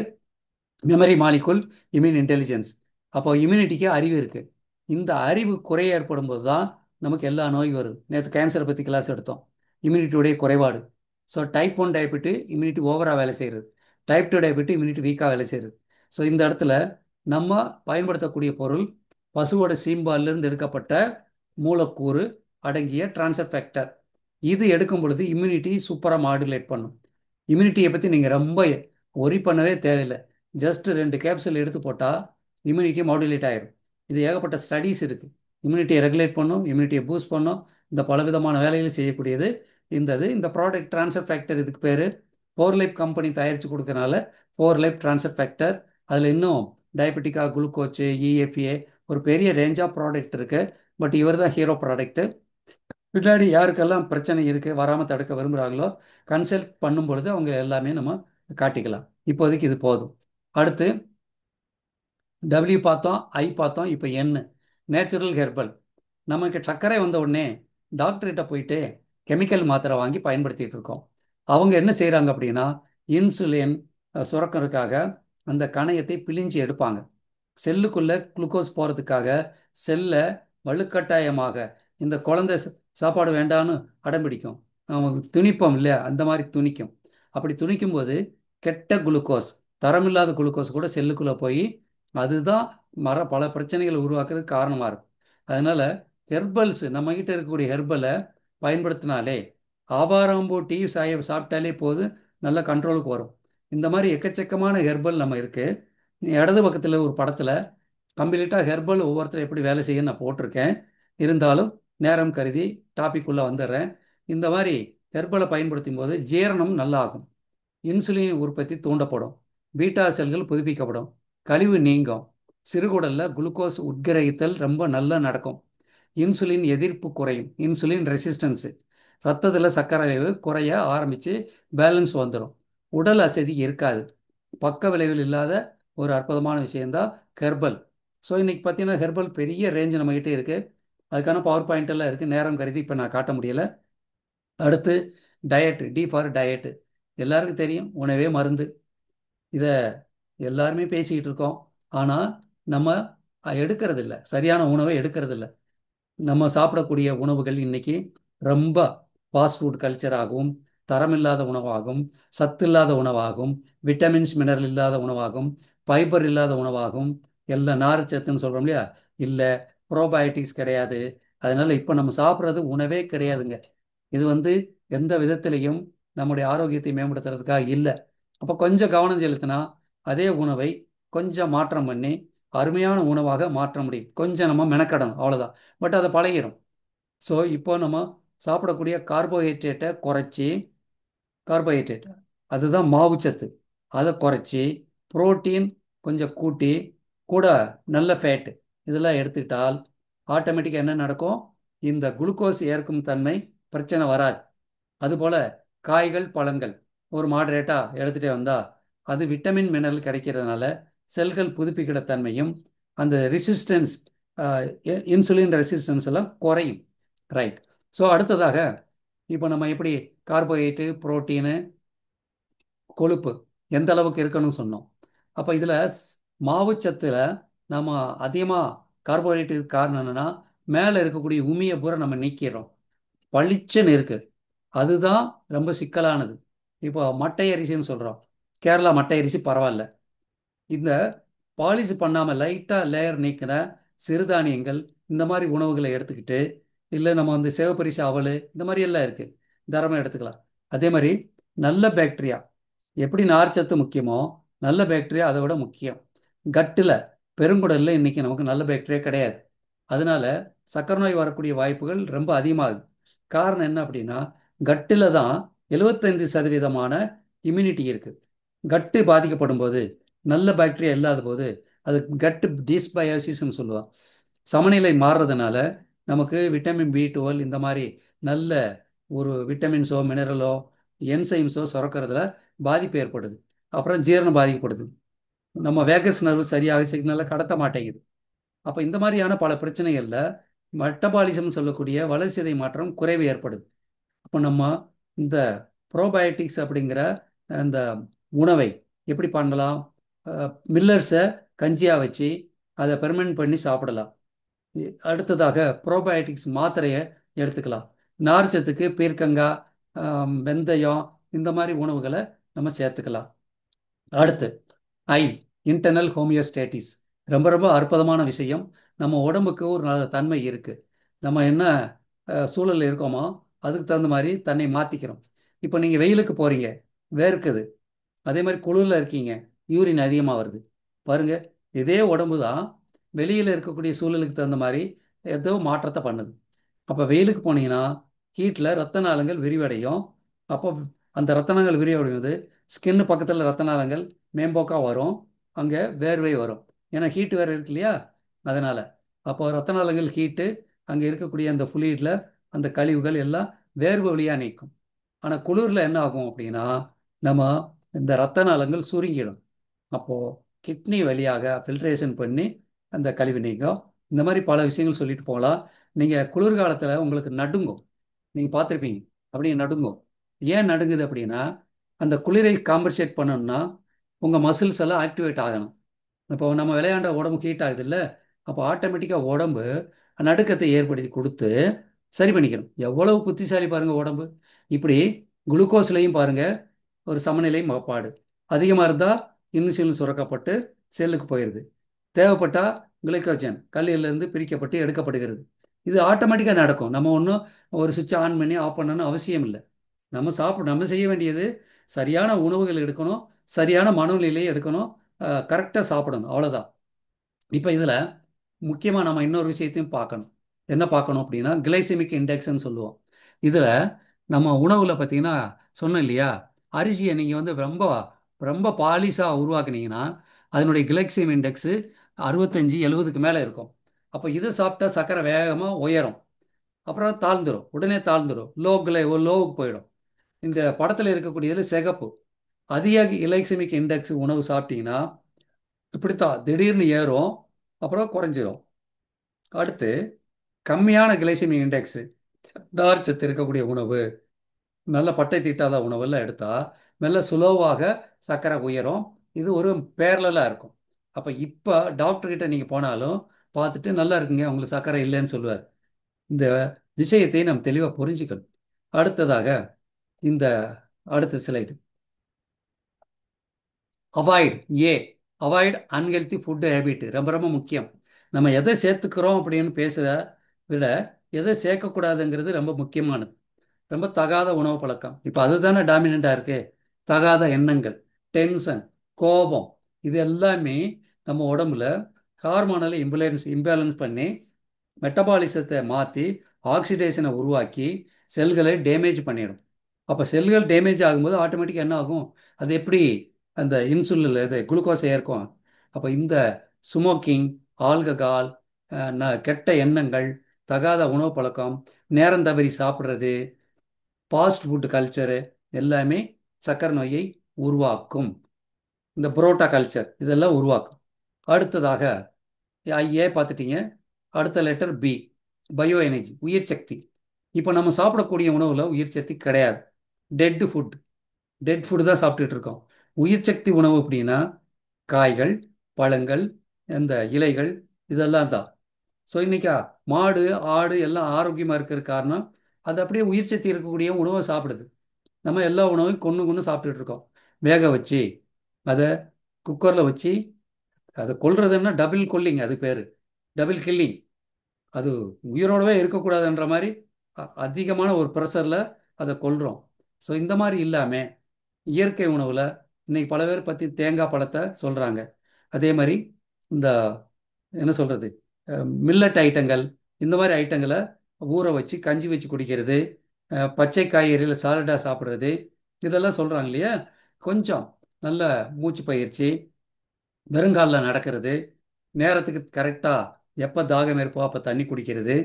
மெமரி மாலிகுல் இம்யூன் இன்டெலிஜென்ஸ். அப்போ இம்யூனிட்டிக்கு அறிவு இருக்குது. இந்த அறிவு குறைய ஏற்படும் போது தான் நமக்கு எல்லா நோய் வருது. நேற்று கேன்சரை பற்றி கிளாஸ் எடுத்தோம். இம்யூனிட்டியுடைய குறைபாடு. ஸோ டைப் 1 டயபெட்டு இம்யூனிட்டி ஓவராக வேலை செய்கிறது. டைப் 2 டயபெட்டு இம்யூனிட்டி வீக்காக வேலை செய்கிறது. ஸோ இந்த இடத்துல நம்ம பயன்படுத்தக்கூடிய பொருள் பசுவோட சீம்பாலிலிருந்து எடுக்கப்பட்ட மூலக்கூறு அடங்கிய ட்ரான்ஸ்ஃபர் ஃபேக்டர். இது எடுக்கும் பொழுது இம்யூனிட்டி சூப்பராக மாடுலேட் பண்ணும். இம்யூனிட்டியை பற்றி நீங்கள் ரொம்ப ஒரி பண்ணவே தேவையில்லை. ஜஸ்ட் 2 கேப்சூல் எடுத்து போட்டால் இம்யூனிட்டி மாடுலேட் ஆயிரும். இது ஏகப்பட்ட ஸ்டடீஸ் இருக்குது. இம்யூனிட்டியை ரெகுலேட் பண்ணும், இம்யூனிட்டியை பூஸ்ட் பண்ணும். இந்த பலவிதமான வேலைகளை செய்யக்கூடியது இந்த ப்ராடக்ட் ட்ரான்ஸ்ஃபர் ஃபேக்டர். இதுக்கு பேர் ஃபோர்லைப் கம்பெனி தயாரித்து கொடுக்கறனால ஃபோர்லைப் ட்ரான்ஸ்ஃபர் ஃபேக்டர். அதில் இன்னும் டயபெட்டிக்காக குளுக்கோச்சு, இஎஃப்ஏ, ஒரு பெரிய ரேஞ்ச் ஆஃப் ப்ராடக்ட் இருக்குது. பட் இவர் தான் ஹீரோ ப்ராடக்ட்டு. பின்னாடி யாருக்கெல்லாம் பிரச்சனை இருக்குது வராமல் தடுக்க விரும்புகிறாங்களோ கன்சல்ட் பண்ணும் பொழுது அவங்க எல்லாமே நம்ம காட்டிக்கலாம். இப்போதைக்கு இது போதும். அடுத்து டபிள்யூ பார்த்தோம், ஐ பார்த்தோம், இப்போ என் நேச்சுரல் ஹெர்பல். நமக்கு சர்க்கரை வந்த உடனே டாக்டர்கிட்ட போயிட்டு கெமிக்கல் மாத்திரை வாங்கி பயன்படுத்திகிட்டு இருக்கோம். அவங்க என்ன செய்கிறாங்க அப்படின்னா இன்சுலின் சுரக்கிறதுக்காக அந்த கணையத்தை பிழிஞ்சு எடுப்பாங்க. செல்லுக்குள்ளே குளுக்கோஸ் போகிறதுக்காக செல்லை வலுக்கட்டாயமாக இந்த குழந்தை சாப்பாடு வேண்டான்னு அடம்பிடிக்கும். நமக்கு துணிப்போம் இல்லையா, அந்த மாதிரி துணிக்கும். அப்படி துணிக்கும்போது கெட்ட குளுக்கோஸ், தரமில்லாத குளுக்கோஸ் கூட செல்லுக்குள்ளே போய் அதுதான் பல பிரச்சனைகளை உருவாக்குறதுக்கு காரணமாக இருக்கும். அதனால் ஹெர்பல்ஸ் நம்மக்கிட்ட இருக்கக்கூடிய ஹெர்பலை பயன்படுத்தினாலே ஆவாரம்பூ டீ சாப்பிட்டாலே போது நல்ல கண்ட்ரோலுக்கு வரும். இந்த மாதிரி எக்கச்சக்கமான ஹெர்பல் நம்ம இருக்குது. இடது பக்கத்தில் ஒரு படத்தில் கம்ப்ளீட்டாக ஹெர்பல் ஒவ்வொருத்தரும் எப்படி வேலை செய்யன்னு நான் போட்டிருக்கேன். இருந்தாலும் நேரம் கருதி டாபிக் உள்ள வந்துடுறேன். இந்த மாதிரி ஹெர்பலை பயன்படுத்தும் போது ஜீரணம் நல்லா ஆகும், இன்சுலின் உற்பத்தி தூண்டப்படும், பீட்டா செல்கள் புதுப்பிக்கப்படும், கழிவு நீங்கும், சிறுகுடலில் குளுக்கோஸ் உட்கிரகித்தல் ரொம்ப நல்லா நடக்கும், இன்சுலின் எதிர்ப்பு குறையும், இன்சுலின் ரெசிஸ்டன்ஸு, ரத்தத்தில் சர்க்கரை அளவு குறைய ஆரம்பித்து பேலன்ஸ் வந்துடும், உடல் அசதி இருக்காது. பக்க விளைவில் இல்லாத ஒரு அற்புதமான விஷயந்தான் ஹெர்பல். ஸோ இன்றைக்கி பார்த்தீங்கன்னா ஹெர்பல் பெரிய ரேஞ்சு நம்மகிட்டே இருக்குது. அதுக்கான பவர் பாயிண்ட் எல்லாம் இருக்குது. நேரம் கருதி இப்போ நான் காட்ட முடியலை. அடுத்து டயட்டு, டி ஃபார் டயட்டு. எல்லாருக்கும் தெரியும் உணவே மருந்து. இதை எல்லாருமே பேசிக்கிட்டு இருக்கோம். ஆனால் நம்ம எடுக்கிறதில்ல, சரியான உணவை எடுக்கிறதில்ல. நம்ம சாப்பிடக்கூடிய உணவுகள் இன்னைக்கு ரொம்ப ஃபாஸ்ட் ஃபுட் கல்ச்சராகவும், தரமில்லாத உணவாகும், சத்து இல்லாத உணவாகும், விட்டமின்ஸ் மினரல் இல்லாத உணவாகும், ஃபைபர் இல்லாத உணவாகும், எல்லாம் நார்ச்சத்துன்னு சொல்கிறோம் இல்லையா, இல்லை ப்ரோபயோட்டிக்ஸ் கிடையாது. அதனால் இப்போ நம்ம சாப்பிட்றது உணவே கிடையாதுங்க. இது எந்த விதத்திலையும் நம்முடைய ஆரோக்கியத்தை மேம்படுத்துறதுக்காக இல்லை. அப்போ கொஞ்சம் கவனம் செலுத்தினா அதே உணவை கொஞ்சம் மாற்றம் பண்ணி அருமையான உணவாக மாற்ற முடியும். கொஞ்சம் நம்ம மெனக்கடணும், அவ்வளோதான். பட் அதை பழகிடும். ஸோ இப்போ நம்ம சாப்பிடக்கூடிய கார்போஹைட்ரேட்டை குறைச்சி, கார்போஹைட்ரேட் அதுதான் மாவுச்சத்து, அதை குறைச்சி புரோட்டீன் கொஞ்சம் கூட்டி கூட நல்ல ஃபேட்டு இதெல்லாம் எடுத்துக்கிட்டால் ஆட்டோமேட்டிக்காக என்ன நடக்கும், இந்த குளுக்கோஸ் ஏற்கும் தன்மை பிரச்சனை வராது. அதுபோல் காய்கள் பழங்கள் ஒரு மாடரேட்டாக எடுத்துகிட்டே வந்தால் அது விட்டமின் மினரல் கிடைக்கிறதுனால செல்கள் புதுப்பிக்கிற தன்மையும் அந்த ரெசிஸ்டன்ஸ், இன்சுலின் ரெசிஸ்டன்ஸ் எல்லாம் குறையும். ரைட். ஸோ அடுத்ததாக இப்போ நம்ம எப்படி கார்போஹைட்ரேட்டு, புரோட்டீனு, கொழுப்பு எந்த அளவுக்கு இருக்கணும்னு சொன்னோம். அப்போ இதில் மாவுச்சத்தில் நம்ம அதிகமாக கார்போஹைட்ரேட் காரணம் என்னென்னா மேலே இருக்கக்கூடிய உமியை பூரா நம்ம நீக்கிறோம், பளிச்சுன்னு இருக்குது. அதுதான் ரொம்ப சிக்கலானது. இப்போ மட்டை அரிசின்னு சொல்கிறோம். கேரளா மட்டை அரிசி பரவாயில்ல. இந்த பாலிஷ் பண்ணாமல் லைட்டாக லேயர் நீக்கின சிறுதானியங்கள் இந்த மாதிரி உணவுகளை எடுத்துக்கிட்டு, இல்லை நம்ம சிவப்பரிசி அவல் இந்த மாதிரி எல்லாம் இருக்குது, தரமாக எடுத்துக்கலாம். அதே மாதிரி நல்ல பாக்டீரியா எப்படி நார்ச்சத்து முக்கியமோ நல்ல பாக்டீரியா அதை விட முக்கியம். கட்டில் பெருங்குடலில் இன்றைக்கி நமக்கு நல்ல பாக்டீரியா கிடையாது. அதனால சர்க்கரை நோய் வரக்கூடிய வாய்ப்புகள் ரொம்ப அதிகமாகுது. காரணம் என்ன அப்படின்னா கட்டில் தான் 75% இம்யூனிட்டி இருக்குது. கட்டு பாதிக்கப்படும் போது, நல்ல பாக்டீரியா இல்லாத போது அது கட்டு டிஸ்பயோசிஸ்ன்னு சொல்லுவோம். சமநிலை மாறுறதுனால நமக்கு விட்டமின் பி12 இந்த மாதிரி நல்ல ஒரு விட்டமின்ஸோ மினரலோ என்சைம்ஸோ சுரக்கிறதுல பாதிப்பு ஏற்படுது. அப்புறம் ஜீரணம் பாதிக்கப்படுது. நம்ம வேகஸ் நர்வு சரியாக சிக்னலை கடத்த மாட்டேங்குது. அப்போ இந்த மாதிரியான பல பிரச்சனைகளில் மெட்டபாலிசம் சொல்லக்கூடிய வளர்சிதை மாற்றம் குறைவு ஏற்படுது. அப்போ நம்ம இந்த ப்ரோபயோட்டிக்ஸ் அப்படிங்கிற அந்த உணவை எப்படி பண்ணலாம்? மில்லர்ஸை கஞ்சியாக வச்சு அதை பெர்மெண்ட் பண்ணி சாப்பிடலாம். அடுத்ததாக ப்ரோபயோட்டிக்ஸ் மாத்திரையை எடுத்துக்கலாம். நார்ச்சத்துக்கு பீர்க்கங்காய், வெந்தயம், இந்த மாதிரி உணவுகளை நம்ம சேர்த்துக்கலாம். அடுத்து ஐ இன்டர்னல் ஹோமியோஸ்டேட்டிஸ், ரொம்ப ரொம்ப அற்புதமான விஷயம். நம்ம உடம்புக்கு ஒரு நல்ல தன்மை இருக்கு. நம்ம என்ன சூழலில் இருக்கோமோ அதுக்கு தகுந்த மாதிரி தன்னை மாற்றிக்கிறோம். இப்போ நீங்கள் வெயிலுக்கு போகிறீங்க, வேர்க்குது. அதே மாதிரி குளிரில் இருக்கீங்க, யூரின் அதிகமாக வருது. பாருங்க, இதே உடம்பு தான் வெளியில் இருக்கக்கூடிய சூழலுக்கு தகுந்த மாதிரி ஏதோ மாற்றத்தை பண்ணுது. அப்போ வெயிலுக்கு போனீங்கன்னா ஹீட்டில் ரத்த நாளங்கள் விரிவடையும். அப்போ அந்த ரத்த நாளங்கள் விரிவடைவது ஸ்கின்னு பக்கத்தில் ரத்த நாளங்கள் மேம்போக்காக வரும். அங்கே வேர்வை வரும். ஏன்னா ஹீட்டு வேறு இருக்கு இல்லையா, அதனால். அப்போ ரத்த நாளங்கள் ஹீட்டு, அங்கே இருக்கக்கூடிய அந்த ஃப்ளூயிடில் அந்த கழிவுகள் எல்லாம் வேர்வை வழியாக நீக்கும். ஆனால் குளிரில் என்ன ஆகும் அப்படின்னா, நம்ம இந்த ரத்த நாளங்கள் சுருங்கிடும். அப்போது கிட்னி வழியாக ஃபில்ட்ரேஷன் பண்ணி அந்த கழிவு நீங்கும். இந்த மாதிரி பல விஷயங்கள் சொல்லிட்டு போகலாம். நீங்கள் குளிர்காலத்தில் உங்களுக்கு நடுங்கும், நீங்கள் பார்த்துருப்பீங்க, அப்படியே நடுங்கும். ஏன் நடுங்குது அப்படின்னா, அந்த குளிரை காம்பன்சேட் பண்ணணும்னா உங்கள் மசில்ஸ் எல்லாம் ஆக்டிவேட் ஆகணும். இப்போ நம்ம விளையாண்ட உடம்பு ஹீட் ஆகுது இல்லை, அப்போ ஆட்டோமேட்டிக்காக உடம்பு நடுக்கத்தை ஏற்படுத்தி கொடுத்து சரி பண்ணிக்கணும். எவ்வளவு புத்திசாலி பாருங்கள் உடம்பு. இப்படி குளுக்கோஸ்லையும் பாருங்கள் ஒரு சமநிலை மகப்பாடு. அதிகமாக இருந்தால் இன்சுலின் சுரக்கப்பட்டு செல்லுக்கு போயிடுது. தேவைப்பட்டால் கிளைக்கோஜன் கல்லிலிருந்து பிரிக்கப்பட்டு எடுக்கப்படுகிறது. இது ஆட்டோமேட்டிக்காக நடக்கும். நம்ம ஒன்றும் ஒரு சுவிட்ச் ஆன் பண்ணி ஆஃப் பண்ணணும்னு அவசியம் இல்லை. நம்ம செய்ய வேண்டியது சரியான உணவுகள் எடுக்கணும், சரியான மனநிலையை எடுக்கணும், கரெக்டாக சாப்பிடணும், அவ்வளோதான். இப்போ இதில் முக்கியமாக நம்ம இன்னொரு விஷயத்தையும் பார்க்கணும். என்ன பார்க்கணும் அப்படின்னா, கிளைசெமிக் இண்டெக்ஸ்ன்னு சொல்லுவோம். இதில் நம்ம உணவில் பார்த்தீங்கன்னா, சொன்னோம் இல்லையா, அரிசியை நீங்கள் வந்து ரொம்ப ரொம்ப பாலிஷாக உருவாக்குனீங்கன்னா அதனுடைய கிளைசெமிக் இண்டெக்ஸு 65 70க்கு மேலே இருக்கும். அப்போ இதை சாப்பிட்டா சர்க்கரை வேகமாக உயரும், அப்புறம் தாழ்ந்துடும், உடனே தாழ்ந்துடும், லோவுக்கு போயிடும். இந்த படத்தில் இருக்கக்கூடியதில் சிகப்பு அதிக கிளைசெமிக் இண்டெக்ஸ் உணவு சாப்பிட்டீங்கன்னா இப்படித்தான் திடீர்னு ஏறும், அப்புறம் குறைஞ்சிரும். அடுத்து கம்மியான கிளைசெமிக் இண்டெக்ஸு நார்ச்சத்து இருக்கக்கூடிய உணவு, நல்ல பட்டை தீட்டாத உணவெல்லாம் எடுத்தால் மெல்ல சுலோவாக சர்க்கரை உயரும். இது ஒரு பேரலாக இருக்கும். அப்போ இப்போ டாக்டர்கிட்ட நீங்கள் போனாலும் பார்த்துட்டு நல்லா இருக்குங்க, உங்களுக்கு சர்க்கரை இல்லைன்னு சொல்லுவார். இந்த விஷயத்தை நம்ம தெளிவாக புரிஞ்சுக்கணும். அடுத்ததாக இந்த அடுத்த ஸ்லைடு, அவாய்ட் ஏ அவாய்ட் அன்ஹெல்தி ஃபுட் ஹேபிட், ரொம்ப ரொம்ப முக்கியம். நம்ம எதை சேர்த்துக்கிறோம் அப்படின்னு பேசுகிறத விட எதை சேர்க்கக்கூடாதுங்கிறது ரொம்ப முக்கியமானது. ரொம்ப தகாத உணவு பழக்கம், இப்போ அதுதானே டாமினண்ட்டாக இருக்கு. தகாத எண்ணங்கள், டென்ஷன், கோபம், இது எல்லாமே நம்ம உடம்புல ஹார்மோனலை இம்பேலன்ஸ் பண்ணி மெட்டபாலிசத்தை மாற்றி ஆக்சிடேஷனை உருவாக்கி செல்களை டேமேஜ் பண்ணிடும். அப்போ செல்கள் டேமேஜ் ஆகும்போது ஆட்டோமேட்டிக்காக என்ன ஆகும், அது எப்படி அந்த இன்சுலின் இது குளுக்கோஸை ஏற்கும். அப்போ இந்த ஸ்மோக்கிங், ஆல்கஹால், கெட்ட எண்ணங்கள், தகாத உணவு பழக்கம், நேரம் தவறி சாப்பிட்றது, ஃபாஸ்ட் ஃபுட் கல்ச்சரு எல்லாமே சக்கரை நோயை உருவாக்கும். இந்த புரோட்டா கல்ச்சர் இதெல்லாம் உருவாக்கும். அடுத்ததாக ஏ பார்த்துட்டீங்க. அடுத்த லெட்டர் பி, பயோ எனர்ஜி, உயிர் சக்தி. இப்போ நம்ம சாப்பிடக்கூடிய உணவில் உயிர் சக்தி கிடையாது. டெட் ஃபுட் டெட் ஃபுட்டு தான் சாப்பிட்டுட்டு இருக்கோம். உயிர் சக்தி உணவு அப்படின்னா காய்கள், பழங்கள், இந்த இலைகள், இதெல்லாம் தான். ஸோ இன்னைக்கா மாடு ஆடு எல்லாம் ஆரோக்கியமாக இருக்கிற காரணம் அது அப்படியே உயிர் சக்தி இருக்கக்கூடிய உணவை சாப்பிடுது. நம்ம எல்லா உணவையும் கொன்று கொன்று சாப்பிட்டுட்டு இருக்கோம். வேக வச்சு அதை குக்கரில் வச்சு அதை கொல்றதுன்னா டபுள் கொல்லிங், அது பேர் டபுள் கில்லிங். அது உயிரோடவே இருக்கக்கூடாதுன்ற மாதிரி அதிகமான ஒரு ப்ரெஷரில் அதை கொல்றோம். ஸோ இந்த மாதிரி இல்லாமல் இயற்கை உணவில் இன்னைக்கு பல பேர் பற்றி தேங்காய் பழத்தை சொல்கிறாங்க. அதே மாதிரி இந்த என்ன சொல்கிறது, மில்லட் ஐட்டங்கள், இந்த மாதிரி ஐட்டங்களை ஊற வச்சு கஞ்சி வச்சு குடிக்கிறது, பச்சை காய்கறியில் சாலடாக சாப்பிட்றது, இதெல்லாம் சொல்கிறாங்க இல்லையா. கொஞ்சம் நல்ல மூச்சு பயிற்சி, வெறுங்காலில் நடக்கிறது, நேரத்துக்கு கரெக்டாக எப்போ தாகம் இருப்போ அப்போ தண்ணி குடிக்கிறது,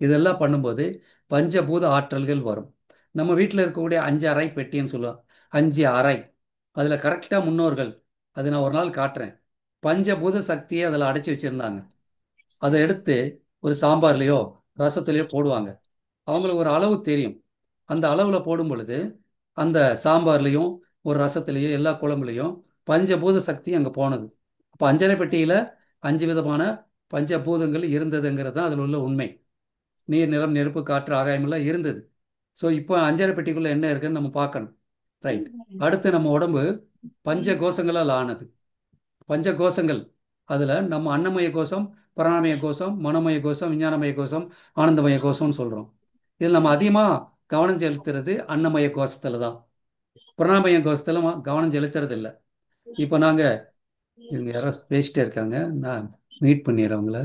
இதெல்லாம் பண்ணும்போது பஞ்சபூத ஆற்றல்கள் வரும். நம்ம வீட்டில் இருக்கக்கூடிய 5 அறை பெட்டின்னு சொல்லுவோம். 5 அறை, அதில் கரெக்டாக முன்னோர்கள், அது நான் ஒரு நாள் காட்டுறேன், பஞ்சபூத சக்தியை அதில் அடைச்சி வச்சுருந்தாங்க. அதை எடுத்து ஒரு சாம்பார்லேயோ ரசத்துலேயோ போடுவாங்க. அவங்களுக்கு ஒரு அளவு தெரியும். அந்த அளவில் போடும் பொழுது அந்த சாம்பார்லேயும் ஒரு ரசத்துலேயும் எல்லா குழம்புலையும் பஞ்சபூத சக்தி அங்கே போனது. அப்போ அஞ்சரை பெட்டியில் 5 விதமான பஞ்சபூதங்கள் இருந்ததுங்கிறது தான் அதில் உள்ள உண்மை. நீர், நிலம், நெருப்பு, காற்று, ஆகாயமெல்லாம் இருந்தது. ஸோ இப்போ அஞ்சரை பெட்டிக்குள்ளே என்ன இருக்குன்னு நம்ம பார்க்கணும். ரைட். அடுத்து நம்ம உடம்பு பஞ்ச கோஷங்களால் ஆனது. பஞ்ச கோஷங்கள் அதில் நம்ம அன்னமய கோஷம், பிராணமய கோஷம், மனோமய கோஷம், விஞ்ஞானமய கோஷம், ஆனந்தமய கோஷம்னு சொல்கிறோம். இதில் நம்ம அதிகமாக கவனம் செலுத்துறது அன்னமய கோஷத்தில் தான். பிராணமய கோஷத்தில் கவனம் செலுத்துறது இல்லை. இப்போ நாங்கள் இவங்க யாரோ பேசிட்டே இருக்காங்க, நான் மீட் பண்ணிடுறேன் அவங்கள.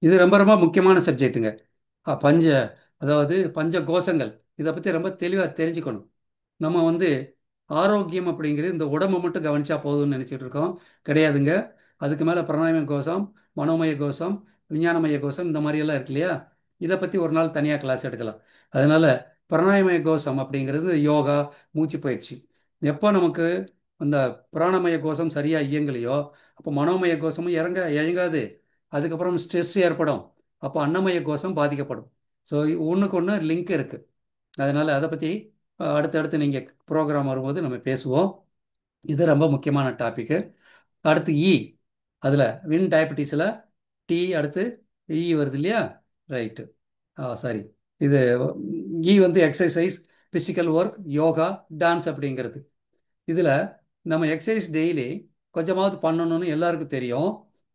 இது ரொம்ப ரொம்ப முக்கியமான சப்ஜெக்ட்டுங்க. பஞ்ச அதாவது பஞ்ச கோஷங்கள் இதை பற்றி ரொம்ப தெளிவாக தெரிஞ்சுக்கணும். நம்ம வந்து ஆரோக்கியம் அப்படிங்கிறது இந்த உடம்பை மட்டும் கவனிச்சா போதும்னு நினச்சிட்டு இருக்கோம். கிடையாதுங்க. அதுக்கு மேலே பிராணாயாம கோஷம், மனோமய கோஷம், விஞ்ஞானமய கோஷம் இந்த மாதிரியெல்லாம் இருக்கு இல்லையா? இதை பற்றி ஒரு நாள் தனியாக கிளாஸ் எடுக்கலாம். அதனால பிராணாயாமய கோஷம் அப்படிங்கிறது யோகா, மூச்சு பயிற்சி. எப்போ நமக்கு அந்த பிராணமய கோஷம் சரியாக இயங்கலையோ அப்போ மனோமய கோஷமும் இயங்காது. அதுக்கப்புறம் ஸ்ட்ரெஸ் ஏற்படும். அப்போ அன்னமய கோஷம் பாதிக்கப்படும். ஸோ ஒன்றுக்கு ஒன்று லிங்க் இருக்குது. அதனால் அதை பற்றி அடுத்தடுத்து நீங்கள் ப்ரோக்ராம் வரும்போது நம்ம பேசுவோம். இது ரொம்ப முக்கியமான டாப்பிக்கு. அடுத்து இ, அதில் வின் டயபிட்டிஸில் டி, அடுத்து இ வருது இல்லையா? ரைட்டு. சாரி. இது இ வந்து exercise, physical work, yoga, dance அப்படிங்கிறது. இதில் நம்ம எக்ஸசைஸ் டெய்லி கொஞ்சமாவது பண்ணணும்னு எல்லாருக்கும் தெரியும்.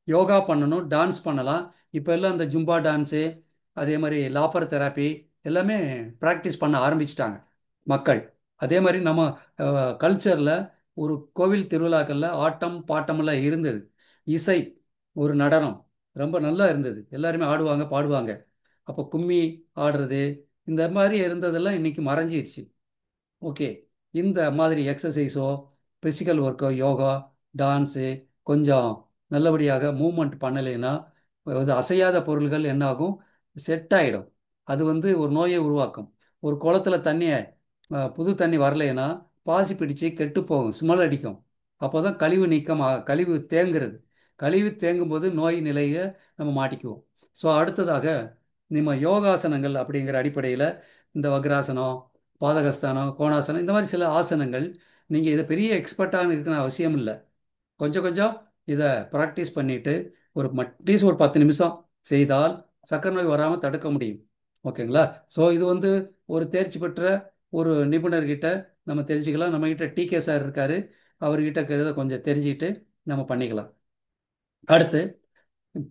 யோகா பண்ணணும், டான்ஸ் பண்ணலாம். இப்போ எல்லாம் இந்த ஜும்பா டான்ஸு, அதே மாதிரி லாஃபர் தெராப்பி எல்லாமே ப்ராக்டிஸ் பண்ண ஆரம்பிச்சிட்டாங்க மக்கள். அதே மாதிரி நம்ம கல்ச்சரில் ஒரு கோவில் திருவிழாக்களில் ஆட்டம் பாட்டமெல்லாம் இருந்தது. இசை, ஒரு நடனம் ரொம்ப நல்லா இருந்தது. எல்லாருமே ஆடுவாங்க, பாடுவாங்க. அப்போ கும்மி ஆடுறது இந்த மாதிரி இருந்ததெல்லாம் இன்னைக்கு மறைஞ்சிருச்சு. ஓகே. இந்த மாதிரி எக்ஸசைஸோ, ஃபிசிக்கல் ஒர்க்கோ, யோகா, டான்ஸு கொஞ்சம் நல்லபடியாக மூவ்மெண்ட் பண்ணலைன்னா அது அசையாத பொருள்கள் என்ன ஆகும்? செட் ஆகிடும். அது வந்து ஒரு நோயை உருவாக்கும். ஒரு குளத்துல தண்ணியை புது தண்ணி வரலைன்னா பாசி பிடிச்சு கெட்டு போகும், ஸ்மெல் அடிக்கும். அப்போ தான் கழிவு நீக்கம் கழிவு தேங்குறது. கழிவு தேங்கும் போது நோய் நிலையை நம்ம மாட்டிக்குவோம். ஸோ அடுத்ததாக நம்ம யோகாசனங்கள் அப்படிங்கிற அடிப்படையில் இந்த வக்ராசனம், பாதகஸ்தானம், கோணாசனம் இந்த மாதிரி சில ஆசனங்கள் நீங்கள் இதை பெரிய எக்ஸ்பர்ட்டாக இருக்குன்னு அவசியம் இல்லை. கொஞ்சம் கொஞ்சம் இதை ப்ராக்டிஸ் பண்ணிவிட்டு அட்லீஸ்ட் ஒரு 10 நிமிஷம் செய்தால் சர்க்கரை நோய் வராமல் தடுக்க முடியும். ஓகேங்களா? ஸோ இது வந்து ஒரு தேர்ச்சி பெற்ற ஒரு நிபுணர்கிட்ட நம்ம தெரிஞ்சுக்கலாம். நம்மகிட்ட டிகே சார் இருக்கார், அவர்கிட்ட இதை கொஞ்சம் தெரிஞ்சுக்கிட்டு நம்ம பண்ணிக்கலாம். அடுத்து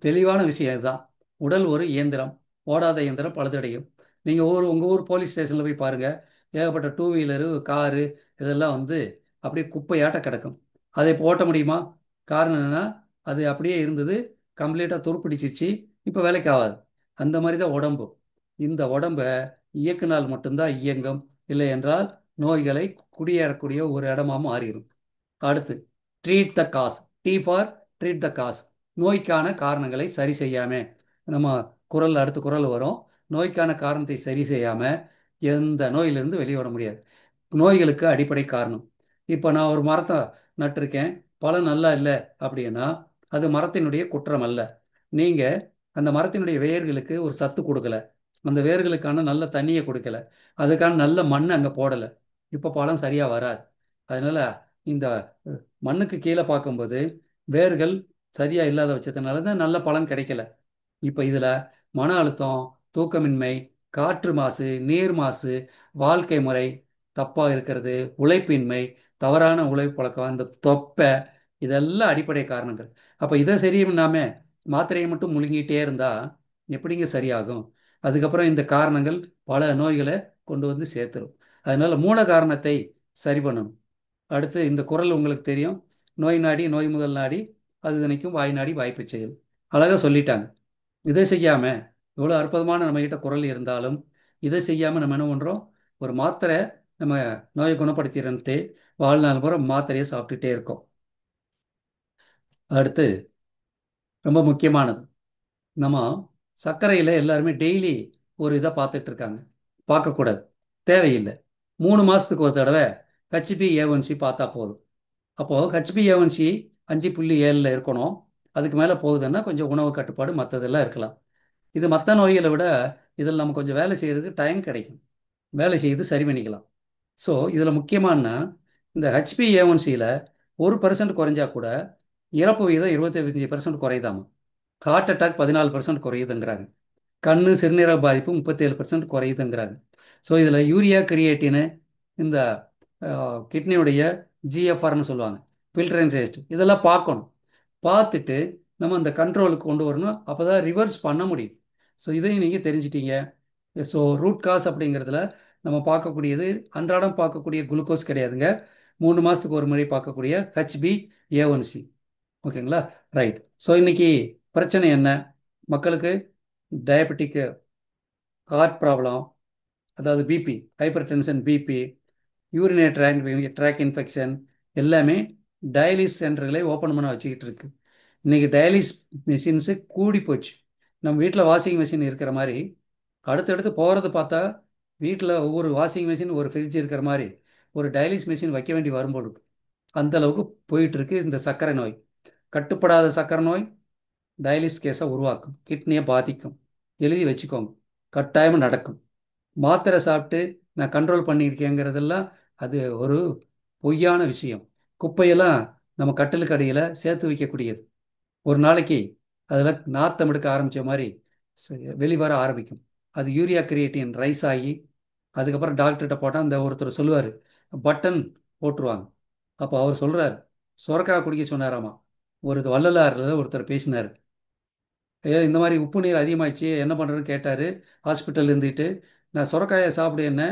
தெளிவான விஷயம் இதுதான். உடல் ஒரு இயந்திரம். ஓடாத இயந்திரம் பழுதடையும். நீங்கள் உங்கள் ஊர் போலீஸ் ஸ்டேஷனில் போய் பாருங்கள். ஏகப்பட்ட டூ வீலரு, காரு இதெல்லாம் வந்து அப்படியே குப்பையாட்ட கிடக்கும். அதை இப்போ ஓட்ட முடியுமா? காரணம் என்னென்னா அது அப்படியே இருந்தது, கம்ப்ளீட்டாக துருப்பிடிச்சிச்சு, இப்போ வேலைக்கு ஆகாது. அந்த மாதிரி தான் உடம்பு. இந்த உடம்பை இயக்குனால் மட்டும்தான் இயங்கும். இல்லை என்றால் நோய்களை குடியேறக்கூடிய ஒரு இடமா மாறிடும். அடுத்து treat the cause. T for treat the cause. நோய்க்கான காரணங்களை சரி செய்யாம நம்ம அடுத்த குரல் வரும். நோய்க்கான காரணத்தை சரி செய்யாம எந்த நோயிலிருந்து வெளியே வர முடியாது. நோய்களுக்கு அடிப்படை காரணம். இப்போ நான் ஒரு மரத்தை நட்டிருக்கேன், பழம் நல்லா இல்லை அப்படின்னா அது மரத்தினுடைய குற்றம் அல்ல. நீங்கள் அந்த மரத்தினுடைய வேர்களுக்கு ஒரு சத்து கொடுக்கல, அந்த வேர்களுக்கான நல்ல தண்ணியை கொடுக்கல, அதுக்கான நல்ல மண் அங்கே போடலை, இப்போ பழம் சரியாக வராது. அதனால இந்த மண்ணுக்கு கீழே பார்க்கும்போது வேர்கள் சரியாக இல்லாத பட்சத்தினால தான் நல்ல பலன் கிடைக்கல. இப்போ இதில் மன அழுத்தம், தூக்கமின்மை, காற்று மாசு, நீர் மாசு, வாழ்க்கை முறை தப்பாக இருக்கிறது, உழைப்பின்மை, தவறான உழைப்பு பழக்கம், இந்த தொப்பை இதெல்லாம் அடிப்படை காரணங்கள். அப்போ இதை சரி பண்ணாமல் மாத்திரையை மட்டும் முழுங்கிட்டே இருந்தால் எப்படிங்க சரியாகும்? அதுக்கப்புறம் இந்த காரணங்கள் பல நோய்களை கொண்டு வந்து சேர்த்துரும். அதனால மூல காரணத்தை சரி பண்ணணும். அடுத்து இந்த குறள் உங்களுக்கு தெரியும். நோய் நாடி நோய் முதல் நாடி அது நினைக்கும் வாய் நாடி வாய்ப்பு செயல். அழகாக சொல்லிட்டாங்க. இதை செய்யாமல் இவ்வளோ அற்புதமான நம்மகிட்ட குறள் இருந்தாலும் இதை செய்யாமல் நம்ம என்ன பண்ணுறோம்? ஒரு மாத்திரை நம்ம நோயை குணப்படுத்திடுன்ட்டு வாழ்நாள் பூரா மாத்திரையை சாப்பிட்டுட்டே இருக்கோம். அடுத்து ரொம்ப முக்கியமானது, நம்ம சர்க்கரையில் எல்லாருமே டெய்லி ஒரு இதை பார்த்துட்டு இருக்காங்க. பார்க்கக்கூடாது, தேவையில்லை. 3 மாதத்துக்கு ஒரு தடவை ஹெச்பிஏஒன்சி பார்த்தா போதும். அப்போது ஹெச்பிஏஒன்சி 5.7 இருக்கணும். அதுக்கு மேலே போகுதுன்னா கொஞ்சம் உணவு கட்டுப்பாடு மற்றதெல்லாம் இருக்கலாம். இது மற்ற நோய்களை விட இதில் நம்ம கொஞ்சம் வேலை செய்கிறதுக்கு டைம் கிடைக்கும். வேலை செய்து சரி பண்ணிக்கலாம். ஸோ இதில் முக்கியமான இந்த ஹெச்பிஏஒன்சியில் 1% குறைஞ்சா கூட இறப்பு விகிதம் 25% குறையுதாமா. Heart attack 14% குறையுதுங்கிறாங்க. கண்ணு சிறுநீரக பாதிப்பு 37% குறையுதுங்கிறாங்க. ஸோ இதில் யூரியா கிரியேட்டினு, இந்த கிட்னியுடைய ஜிஎஃப்ஆர்னு சொல்லுவாங்க, ஃபில்ட்ரன் ரேட், இதெல்லாம் பார்க்கணும். பார்த்துட்டு நம்ம அந்த கண்ட்ரோலுக்கு கொண்டு வரணும். அப்போ தான் ரிவர்ஸ் பண்ண முடியும். ஸோ இதையும் நீங்கள் தெரிஞ்சிட்டீங்க. ஸோ ரூட் காஸ் அப்படிங்கிறதுல நம்ம பார்க்கக்கூடியது அன்றாடம் பார்க்கக்கூடிய குளுக்கோஸ் கிடையாதுங்க. 3 மாதத்துக்கு ஒரு முறை பார்க்கக்கூடிய ஹெச்பிஏஒன்சி. ஓகேங்களா? ரைட். ஸோ இன்னைக்கு பிரச்சனை என்ன? மக்களுக்கு டயபெட்டிக், ஹார்ட் ப்ராப்ளம், அதாவது BP, hypertension, BP, urinary tract infection எல்லாமே டயாலிஸ் சென்டர்களை ஓப்பன் பண்ண வச்சுக்கிட்டு இருக்கு. இன்னைக்கு டயாலிஸ் மிஷின்ஸு கூடி போச்சு. நம்ம வீட்டில் வாஷிங் மிஷின் இருக்கிற மாதிரி அடுத்தடுத்து போகிறது பார்த்தா வீட்டில் ஒவ்வொரு வாஷிங் மிஷின், ஒரு ஃப்ரிட்ஜ் இருக்கிற மாதிரி ஒரு டயாலிஸ் மிஷின் வைக்க வேண்டி வரும்போது அந்த அளவுக்கு போயிட்டு இருக்கு இந்த சர்க்கரை நோய். கட்டுப்படாத சர்க்கரை நோய் டயாலிஸ் கேஸை உருவாக்கும், கிட்னியை பாதிக்கும். எழுதி வச்சுக்கோங்க, கட்டாயமாக நடக்கும். மாத்திரை சாப்பிட்டு நான் கண்ட்ரோல் பண்ணியிருக்கேங்கிறதெல்லாம் அது ஒரு பொய்யான விஷயம். குப்பையெல்லாம் நம்ம கட்டிலுக்கு அடியில் சேர்த்து வைக்கக்கூடியது. ஒரு நாளைக்கு அதில் நாத்தம் எடுக்க ஆரம்பித்த மாதிரி வெளிவர ஆரம்பிக்கும். அது யூரியா கிரியேட்டின் ரைஸ் ஆகி அதுக்கப்புறம் டாக்டர்கிட்ட போட்டால் அந்த ஒருத்தர் சொல்லுவார், பட்டன் போட்டுருவாங்க. அப்போ அவர் சொல்கிறார், சுரக்காய் குடிக்க சொன்னாராமா. ஒரு வள்ளலாரில் ஒருத்தர் பேசினார். இந்த மாதிரி உப்பு நீர் அதிகமாகிடுச்சு, என்ன பண்ணுறதுன்னு கேட்டார். ஹாஸ்பிட்டல் இருந்துட்டு நான் சுரக்காயை சாப்பிடு என்ன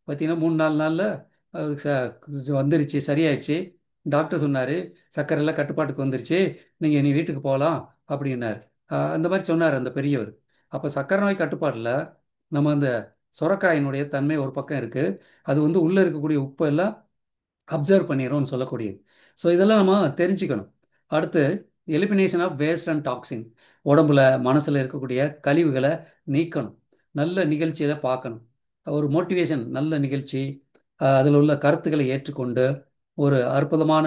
பார்த்தீங்கன்னா 3-4 நாளில் அவருக்கு வந்துருச்சு, சரியாயிடுச்சு. டாக்டர் சொன்னார் சர்க்கரையெல்லாம் கட்டுப்பாட்டுக்கு வந்துருச்சு, நீங்கள் நீ வீட்டுக்கு போகலாம் அப்படின்னார். அந்த மாதிரி சொன்னார் அந்த பெரியவர். அப்போ சர்க்கரை நோய் கட்டுப்பாட்டில் நம்ம அந்த சுரக்காயினுடைய தன்மை ஒரு பக்கம் இருக்குது. அது வந்து உள்ளே இருக்கக்கூடிய உப்பு எல்லாம் அப்சர்வ் பண்ணிடும்னு சொல்லக்கூடியது. ஸோ இதெல்லாம் நம்ம தெரிஞ்சுக்கணும். அடுத்து elimination of waste and toxin. உடம்புல மனசில் இருக்கக்கூடிய கழிவுகளை நீக்கணும். நல்ல நிகழ்ச்சியில் பார்க்கணும். ஒரு மோட்டிவேஷன், நல்ல நிகழ்ச்சி, அதில் உள்ள கருத்துக்களை ஏற்றுக்கொண்டு ஒரு அற்புதமான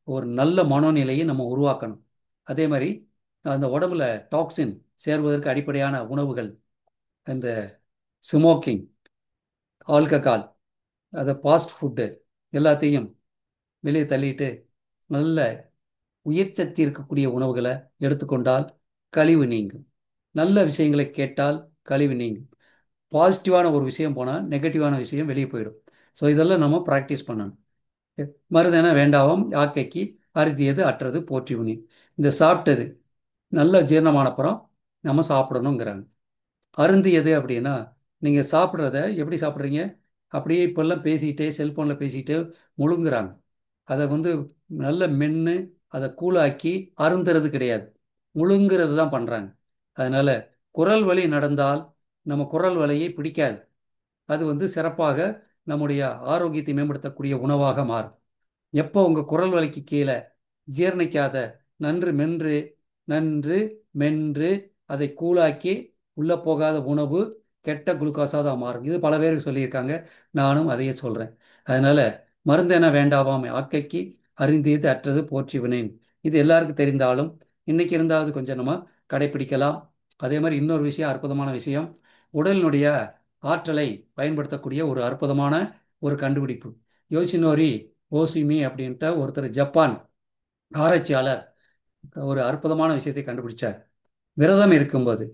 ஒரு நல்ல மனோநிலையை நம்ம உருவாக்கணும். அதே மாதிரி அந்த உடம்புல டாக்ஸின் சேர்வதற்கு அடிப்படையான உணவுகள், இந்த ஸ்மோக்கிங், ஆல்கஹால், அதை ஃபாஸ்ட் ஃபுட்டு எல்லாத்தையும் வெளியே தள்ளிட்டு நல்ல உயிர் சக்தி இருக்கக்கூடிய உணவுகளை எடுத்துக்கொண்டால் கழிவு நீங்கும். நல்ல விஷயங்களை கேட்டால் கழிவு நீங்கும். பாசிட்டிவான ஒரு விஷயம் போனால் நெகட்டிவான விஷயம் வெளியே போயிடும். ஸோ இதெல்லாம் நம்ம ப்ராக்டிஸ் பண்ணணும். மருதென வேண்டாவும் யாக்கைக்கு அறுதியது அற்றது போற்றி உனி. இந்த சாப்பிட்டது நல்ல ஜீரணமான அப்புறம் நம்ம சாப்பிடணுங்கிறாங்க. அருந்தியது அப்படின்னா நீங்கள் சாப்பிட்றத எப்படி சாப்பிட்றீங்க? அப்படியே இப்போல்லாம் பேசிக்கிட்டே செல்ஃபோனில் பேசிக்கிட்டே முழுங்குறாங்க. அதை வந்து நல்ல மென்று அதை கூழாக்கி அருந்துறது கிடையாது, முழுங்கிறது தான் பண்ணுறாங்க. அதனால் குரல் வலி நடந்தால் நம்ம குரல் வலியை பிடிக்காது. அது வந்து சிறப்பாக நம்முடைய ஆரோக்கியத்தை மேம்படுத்தக்கூடிய உணவாக மாறும். எப்போ உங்கள் குரல் வலிக்கு கீழே ஜீரணிக்காத நன்று மென்று நன்று மென்று அதை கூழாக்கி உள்ளே போகாத உணவு கெட்ட குளுக்கோஸாக தான் மாறும். இது பல பேருக்கு சொல்லியிருக்காங்க, நானும் அதையே சொல்கிறேன். அதனால் மருந்தென வேண்டாவாம் ஆக்கைக்கு அறிந்தது அற்றது போற்றி வினேன். இது எல்லாருக்கும் தெரிந்தாலும் இன்னைக்கு இருந்தாவது கொஞ்சம் நம்ம கடைப்பிடிக்கலாம். அதே மாதிரி இன்னொரு விஷயம், அற்புதமான விஷயம், உடலினுடைய ஆற்றலை பயன்படுத்தக்கூடிய ஒரு அற்புதமான ஒரு கண்டுபிடிப்பு. யோசினோரி ஓசிமி அப்படின்ட்டு ஒருத்தர் ஜப்பான் ஆராய்ச்சியாளர் ஒரு அற்புதமான விஷயத்தை கண்டுபிடிச்சார். விரதம் இருக்கும்போது,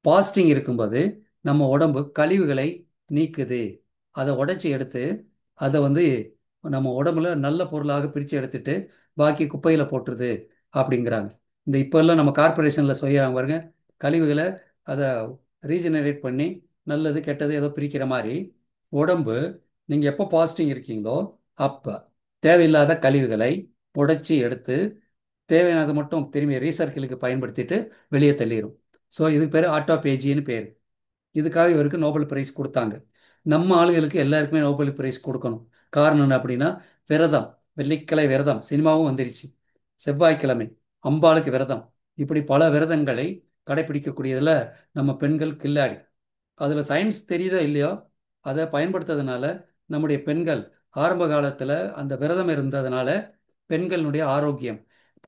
பாஸ்டிங் இருக்கும்போது நம்ம உடம்பு கழிவுகளை நீக்குது. அதை உடைச்சி எடுத்து அதை வந்து நம்ம உடம்புல நல்ல பொருளாக பிரித்து எடுத்துட்டு பாக்கி குப்பையில் போட்டுருது அப்படிங்கிறாங்க. இந்த இப்போல்லாம் நம்ம கார்பரேஷனில் செய்கிறாங்க பாருங்க, கழிவுகளை அதை ரீஜெனரேட் பண்ணி நல்லது கெட்டது ஏதோ பிரிக்கிற மாதிரி உடம்பு நீங்கள் எப்போ பாஸ்டிங் இருக்கீங்களோ அப்போ தேவையில்லாத கழிவுகளை உடைச்சி எடுத்து தேவையானது மட்டும் திரும்பி ரீசர்க்கிளுக்கு பயன்படுத்திட்டு வெளியே தள்ளிடும். ஸோ இதுக்கு பேர் ஆட்டோபேஜின்னு பேர். இதுக்காக இவருக்கு நோபல் பிரைஸ் கொடுத்தாங்க. நம்ம ஆளுகளுக்கு எல்லாருக்குமே நோபல் பிரைஸ் கொடுக்கணும். காரணம் என்ன அப்படின்னா, விரதம், வெள்ளிக்கிழமை விரதம், சினிமாவும் வந்துருச்சு, செவ்வாய்க்கிழமை அம்பாளுக்கு விரதம், இப்படி பல விரதங்களை கடைபிடிக்கக்கூடியதில் நம்ம பெண்கள் கில்லாடி. அதில் சயின்ஸ் தெரியுதோ இல்லையோ, அதை பயன்படுத்துறதுனால நம்முடைய பெண்கள் ஆரம்ப காலத்தில் அந்த விரதம் இருந்ததுனால பெண்களுடைய ஆரோக்கியம்,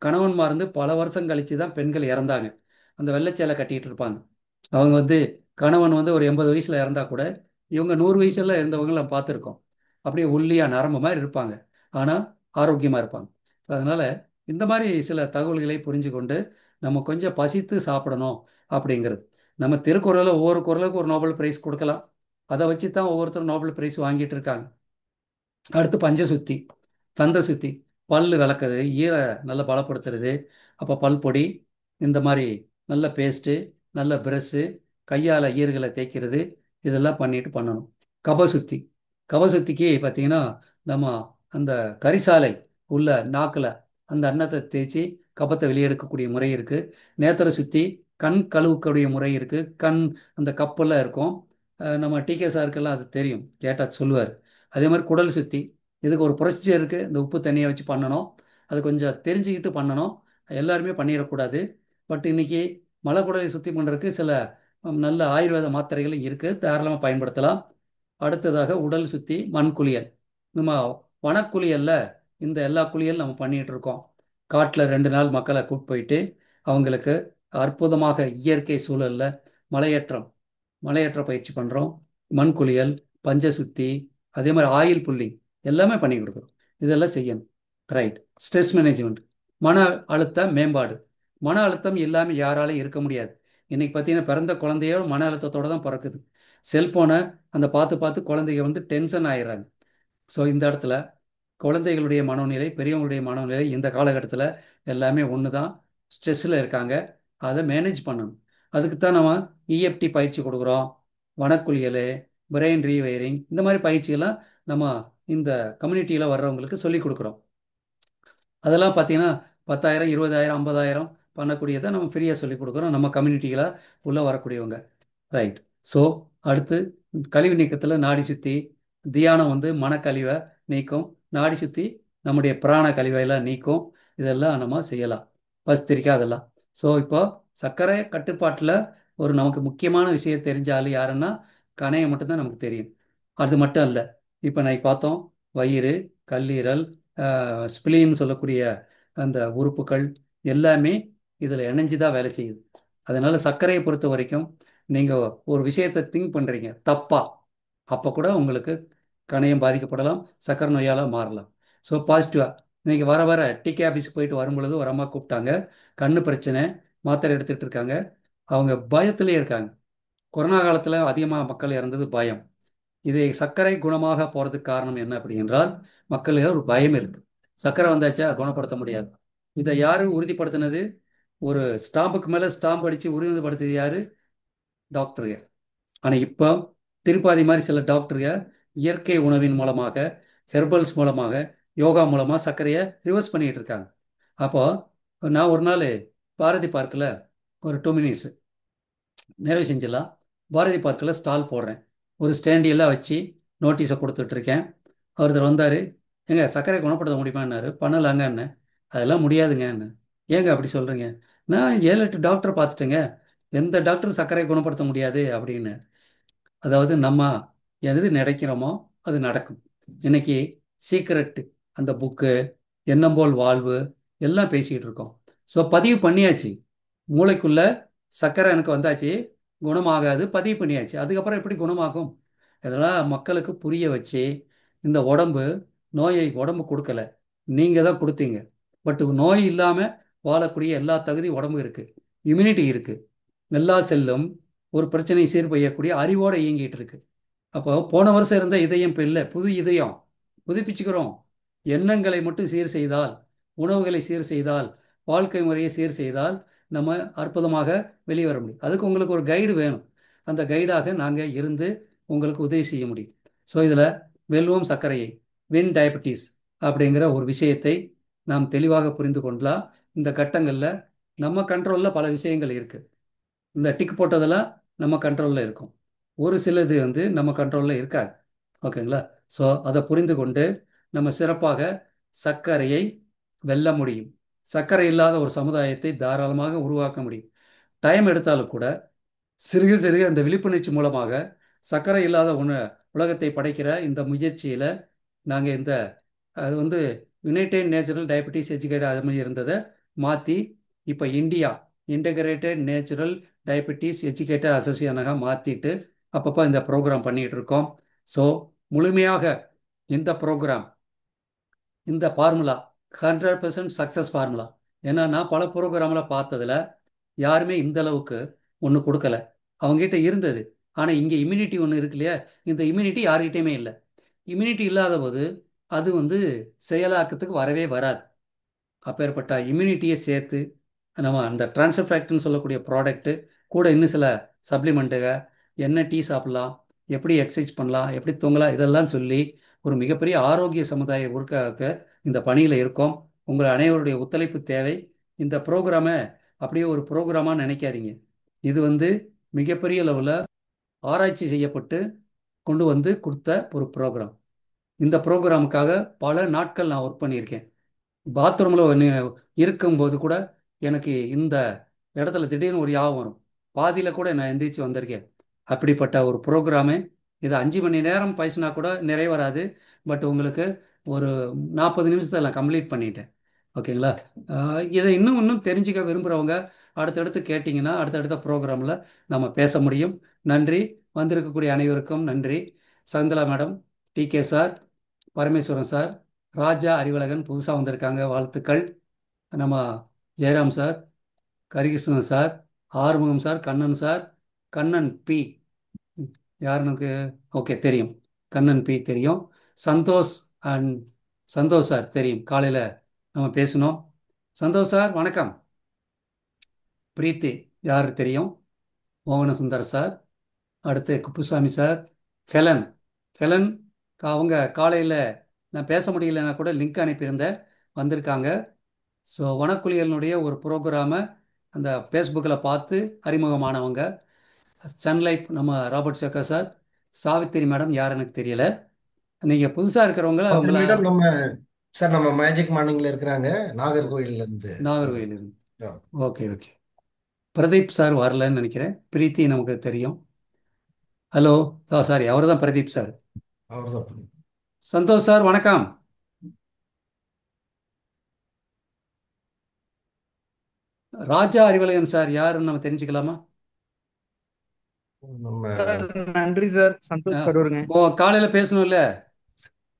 கணவன்மார் இருந்து பல வருஷம் கழித்து தான் பெண்கள் இறந்தாங்க. அந்த வெள்ளைச்சேலை கட்டிட்டு இருப்பாங்க. அவங்க வந்து கணவன் வந்து ஒரு 80 வயசில் இறந்தா கூட இவங்க 100 வயசுல இருந்தவங்கள நம்ம பார்த்துருக்கோம். அப்படியே ஒல்லியா நரம்பு மாதிரி இருப்பாங்க, ஆனால் ஆரோக்கியமாக இருப்பாங்க. அதனால இந்த மாதிரி சில தகவல்களை புரிஞ்சு கொண்டு நம்ம கொஞ்சம் பசித்து சாப்பிடணும் அப்படிங்கிறது. நம்ம திருக்குறளில் ஒவ்வொரு குறளுக்கு ஒரு நோபல் பிரைஸ் கொடுக்கலாம். அதை வச்சு தான் ஒவ்வொருத்தரும் நோபல் பிரைஸ் வாங்கிட்டு இருக்காங்க. அடுத்து பஞ்சசுத்தி, தந்த சுத்தி, பல் விளக்குறது, ஈரை நல்லா பலப்படுத்துறது. அப்போ பல் பொடி, இந்த மாதிரி நல்ல பேஸ்ட்டு, நல்ல ப்ரெஷ்ஷு, கையால் ஈறுகளை தேய்க்கிறது, இதெல்லாம் பண்ணிட்டு பண்ணணும். கபசுத்தி, கபசுத்திக்கு பார்த்தீங்கன்னா நம்ம அந்த கரிசாலை உள்ள நாக்கில் அந்த அன்னத்தை தேய்ச்சி கபத்தை வெளியெடுக்கக்கூடிய முறை இருக்குது. நேத்திர சுத்தி, கண் கழுவுக்கூடிய முறை இருக்குது. கண் அந்த கப்பெல்லாம் இருக்கும். நம்ம டிகே சாருக்கெல்லாம் அது தெரியும், கேட்டால் சொல்லுவார். அதே மாதிரி குடல் சுத்தி, இதுக்கு ஒரு ப்ரொசீஜர் இருக்குது. இந்த உப்பு தண்ணியை வச்சு பண்ணணும். அது கொஞ்சம் தெரிஞ்சுக்கிட்டு பண்ணணும். எல்லாருமே பண்ணிடக்கூடாது. பட் இன்னைக்கு மலைக்குடலை சுத்தி பண்ணுறதுக்கு சில நல்ல ஆயுர்வேத மாத்திரைகள் இருக்குது, தாராளமாக பயன்படுத்தலாம். அடுத்ததாக உடல் சுத்தி, மண் குளியல். நம்ம வனக்குளியல்ல இந்த எல்லா குளியல் நம்ம பண்ணிட்டு இருக்கோம். காட்டில் 2 நாள் மக்களை கூட்டு போயிட்டு அவங்களுக்கு அற்புதமாக இயற்கை சூழல்ல மலையேற்றம் மலையேற்ற பயிற்சி பண்ணுறோம். மண் குளியல், பஞ்சசுத்தி, அதே மாதிரி ஆயில் புல்லிங் எல்லாமே பண்ணி கொடுக்குறோம். இதெல்லாம் செய்யணும். ரைட். ஸ்ட்ரெஸ் மேனேஜ்மெண்ட், மன அழுத்த மேம்பாடு. மன அழுத்தம் இல்லாமல் யாராலையும் இருக்க முடியாது. இன்னைக்கு பார்த்தீங்கன்னா பிறந்த குழந்தையோட மன அழுத்தத்தோட தான் பிறக்குது. செல்போனை அந்த பார்த்து பார்த்து குழந்தைங்க வந்து டென்ஷன் ஆயிடுறாங்க. ஸோ இந்த இடத்துல குழந்தைகளுடைய மனோநிலை, பெரியவங்களுடைய மனோநிலை இந்த காலகட்டத்தில் எல்லாமே ஒன்று தான். ஸ்ட்ரெஸ்ஸில் இருக்காங்க. அதை மேனேஜ் பண்ணணும். அதுக்கு தான் நம்ம இஎஃப்டி பயிற்சி கொடுக்குறோம். வனக்குளியல், பிரெயின் ரீவயரிங், இந்த மாதிரி பயிற்சியெல்லாம் நம்ம இந்த கம்யூனிட்டியில் வர்றவங்களுக்கு சொல்லிக் கொடுக்குறோம். அதெல்லாம் பார்த்தீங்கன்னா 10,000, 20,000, 50,000 பண்ணக்கூடியதை நம்ம ஃப்ரீயாக சொல்லிக் கொடுக்குறோம் நம்ம கம்யூனிட்டியில் உள்ளே வரக்கூடியவங்க. ரைட். ஸோ அடுத்து கழிவு நீக்கத்தில் நாடி சுத்தி, தியானம் வந்து மனக்கழிவை நீக்கும். நாடி சுத்தி நம்முடைய பிராண கழிவையெல்லாம் நீக்கும். இதெல்லாம் நம்ம செய்யலாம். பஸ்திரிக்கா அதெல்லாம். ஸோ இப்போ சர்க்கரை கட்டுப்பாட்டில் ஒரு நமக்கு முக்கியமான விஷயம் தெரிஞ்ச ஆள் யாருன்னா கணையம் மட்டும்தான் நமக்கு தெரியும். அது மட்டும் அல்ல, இப்போ நான் பார்த்தோம் வயிறு, கல்லீரல், ஸ்பிளீன்னு சொல்லக்கூடிய அந்த உறுப்புகள் எல்லாமே இதில் இணைஞ்சு தான் வேலை செய்யுது. அதனால சர்க்கரையை பொறுத்த வரைக்கும் நீங்கள் ஒரு விஷயத்தை திங்க் பண்ணுறீங்க தப்பா, அப்போ கூட உங்களுக்கு கணையம் பாதிக்கப்படலாம், சர்க்கரை நோயால் மாறலாம். ஸோ பாசிட்டிவாக நீங்கள் வர வர டிகே ஆஃபீஸுக்கு போயிட்டு வரும்பொழுது ஒரு அம்மா கூப்பிட்டாங்க. கண்ணு பிரச்சனை, மாத்திரை எடுத்துகிட்டு இருக்காங்க. அவங்க பயத்திலே இருக்காங்க. கொரோனா காலத்தில் அதிகமாக மக்கள் இறந்தது பயம். இது சர்க்கரை குணமாக போகிறதுக்கு காரணம் என்ன அப்படி என்றால் மக்களுக்கு ஒரு பயம் இருக்கு. சர்க்கரை வந்தாச்சா குணப்படுத்த முடியாது. இதை யாரு உறுதிப்படுத்தினது? ஒரு ஸ்டாம்புக்கு மேலே ஸ்டாம்ப் அடித்து உறுதிப்படுத்தியது யாரு? டாக்டருங்க. ஆனால் இப்போ திருப்பாதி மாதிரி சில டாக்டருங்க இயற்கை உணவின் மூலமாக, ஹெர்பல்ஸ் மூலமாக, யோகா மூலமாக சர்க்கரையை ரிவர்ஸ் பண்ணிட்டு இருக்காங்க. அப்போ நான் ஒரு நாள் பாரதி பார்க்கில் ஒரு 2 மினிட்ஸ் நிறைவு செஞ்சிடலாம். பாரதி பார்க்கில் ஸ்டால் போடுறேன். ஒரு ஸ்டாண்டியெல்லாம் வச்சு நோட்டீஸை கொடுத்துட்ருக்கேன். ஒருத்தர் வந்தார், ஏங்க சர்க்கரை குணப்படுத்த முடியுமான்னாரு. பண்ணலாங்கன்னு. அதெல்லாம் முடியாதுங்கன்னு. ஏங்க அப்படி சொல்கிறீங்க? நான் 7-8 டாக்டர் பார்த்துட்டேங்க, எந்த டாக்டரும் சர்க்கரை குணப்படுத்த முடியாது அப்படின்னு. அதாவது நம்ம எது நினைக்கிறோமோ அது நடக்கும். இன்னைக்கு சீக்ரெட் அந்த புக்கு, எண்ணம் போல் வாழ்வு எல்லாம் பேசிக்கிட்டு இருக்கோம். ஸோ பதிவு பண்ணியாச்சு. மூளைக்குள்ள சர்க்கரை எனக்கு வந்தாச்சு, குணமாகாது, பதிவு பண்ணியாச்சு. அதுக்கப்புறம் எப்படி குணமாகும்? இதெல்லாம் மக்களுக்கு புரிய வச்சு, இந்த உடம்பு கொடுக்கல, நீங்கள் தான் கொடுத்தீங்க. பட் நோய் இல்லாமல் வாழக்கூடிய எல்லா தகுதி உடம்பு இருக்குது, இம்யூனிட்டி இருக்குது. எல்லா செல்லும் ஒரு பிரச்சனையை சீர் செய்யக்கூடிய அறிவோடு இயங்கிட்டு இருக்கு. அப்போ போன வருஷம் இருந்த இதயம் இப்போ இல்லை, புது இதயம் புதுப்பிச்சுக்கிறோம். எண்ணங்களை மட்டும் சீர் செய்தால், உணவுகளை சீர் செய்தால், வாழ்க்கை முறையை சீர் செய்தால் நம்ம அற்புதமாக வெளியே வர முடியும். அதுக்கு உங்களுக்கு ஒரு கைடு வேணும். அந்த கைடாக நாங்கள் இருந்து உங்களுக்கு உதவி செய்ய முடியும். ஸோ இதில் வெல்வோம் சர்க்கரையை, வின் டயபெட்டிஸ் அப்படிங்கிற ஒரு விஷயத்தை நாம் தெளிவாக புரிந்து கொண்டலாம். இந்த கட்டங்களில் நம்ம கண்ட்ரோலில் பல விஷயங்கள் இருக்குது. இந்த டிக் போட்டதெல்லாம் நம்ம கண்ட்ரோலில் இருக்கும். ஒரு சிலது வந்து நம்ம கண்ட்ரோலில் இருக்காது. ஓகேங்களா? ஸோ அதை புரிந்து கொண்டு நம்ம சிறப்பாக சர்க்கரையை வெல்ல முடியும். சர்க்கரை இல்லாத ஒரு சமுதாயத்தை தாராளமாக உருவாக்க முடியும். டைம் எடுத்தாலும் கூட சிறுக சிறுக இந்த விழிப்புணர்ச்சி மூலமாக சர்க்கரை இல்லாத உலகத்தை படைக்கிற இந்த முயற்சியில் நாங்கள் இந்த அது வந்து யுனைடெட் நேச்சுரல் டயபெட்டிஸ் எஜுகேட் அது மாதிரி இருந்ததை மாற்றி இப்போ India integrated natural diabetes educator அசோசியேஷனாக மாற்றிட்டு அப்பப்போ இந்த ப்ரோக்ராம் பண்ணிகிட்டு இருக்கோம். ஸோ முழுமையாக இந்த ப்ரோக்ராம் இந்த ஃபார்முலா 100% சக்ஸஸ் ஃபார்முலா. ஏன்னா நான் பல ப்ரோக்ராமில் பார்த்ததில் யாருமே இந்த அளவுக்கு ஒன்று கொடுக்கல. அவங்ககிட்ட இருந்தது, ஆனால் இங்கே இம்யூனிட்டி ஒன்று இருக்கு இல்லையா, இந்த இம்யூனிட்டி யார்கிட்டையுமே இல்லை. இம்யூனிட்டி இல்லாத போது அது செயலாக்கத்துக்கு வரவே வராது. அப்பேற்பட்ட இம்யூனிட்டியை சேர்த்து நம்ம அந்த ட்ரான்ஸ்ஃபர் ஃபேக்டர்னு சொல்லக்கூடிய ப்ராடக்ட்டு கூட இன்னும் சில சப்ளிமெண்ட்டுக, என்ன டீ சாப்பிட்லாம், எப்படி எக்ஸசைஸ் பண்ணலாம், எப்படி தூங்கலாம், இதெல்லாம் சொல்லி ஒரு மிகப்பெரிய ஆரோக்கிய சமுதாயம் உருவாக்க இந்த பணியில் இருக்கோம். உங்கள் அனைவருடைய ஒத்துழைப்பு தேவை. இந்த ப்ரோக்ராமை அப்படியே ஒரு ப்ரோக்ராமாக நினைக்காதீங்க. இது மிகப்பெரிய லெவலில் ஆராய்ச்சி செய்யப்பட்டு கொண்டு வந்து கொடுத்த ஒரு ப்ரோக்ராம். இந்த ப்ரோக்ராமுக்காக பல நாட்கள் நான் ஒர்க் பண்ணியிருக்கேன். பாத்ரூமில் இருக்கும்போது கூட எனக்கு இந்த இடத்துல திடீர்னு ஒரு யாபம் வரும். பாதியில் கூட நான் எந்திரிச்சு வந்திருக்கேன். அப்படிப்பட்ட ஒரு ப்ரோக்ராமு. இது 5 மணி நேரம் பேசினா கூட நிறைவராது. பட் உங்களுக்கு ஒரு 40 நிமிஷத்தில் நான் கம்ப்ளீட் பண்ணிட்டேன். ஓகேங்களா? இதை இன்னும் இன்னும் தெரிஞ்சுக்க விரும்புகிறவங்க அடுத்தடுத்து கேட்டிங்கன்னா அடுத்தடுத்த ப்ரோக்ராமில் நம்ம பேச முடியும். நன்றி. வந்திருக்கக்கூடிய அனைவருக்கும் நன்றி. Shakuntala madam, DK sir, Parameswaran sir, Raja Arivazhagan புதுசாக வந்திருக்காங்க, வாழ்த்துக்கள். நம்ம Jayaram sir, Harikrishnan sir, Arumugam sir, Kannan sir, Kannan B யாருனுக்கு ஓகே தெரியும், கண்ணன் பி தெரியும். சந்தோஷ் அண்ட் சந்தோஷ் சார் தெரியும், காலையில் நம்ம பேசினோம். சந்தோஷ் சார் வணக்கம். பிரீத்தி யார் தெரியும், மோகன சுந்தர் சார், அடுத்து குப்புசாமி சார், ஹெலன். ஹெலன் அவங்க காலையில் நான் பேச முடியலன்னா கூட லிங்க் அனுப்பியிருந்தேன், வந்திருக்காங்க. ஸோ வனக்குளியலினுடைய ஒரு ப்ரோக்ராமை அந்த ஃபேஸ்புக்கில் பார்த்து அறிமுகமானவங்க. சன்லைஃப் நம்ம ராபர்ட் சேக்கா சார், சாவித்திரி மேடம் யார் எனக்கு தெரியல. நீங்கள் புதுசாக இருக்கிறவங்கள அவங்கள மேடம் நம்ம சார் நம்ம மேஜிக் மார்னிங்ல இருக்கிறாங்க நாகர்கோயில்ல இருந்து நாகர்கோயில் இருந்து. ஆ, ஓகே ஓகே. பிரதீப் சார் வரலன்னு நினைக்கிறேன். பிரீத்தி நமக்கு தெரியும். ஹலோ, சாரி அவர் தான் பிரதீப் சார். அவர்தான். சந்தோஷ் சார் வணக்கம். ராஜா அறிவழகன் சார் யாருன்னு நம்ம தெரிஞ்சுக்கலாமா? நம்ம சார் நன்றி சார். சந்தோஷ் சார் வருங்க. ஓ, காலையில் பேசணும்ல.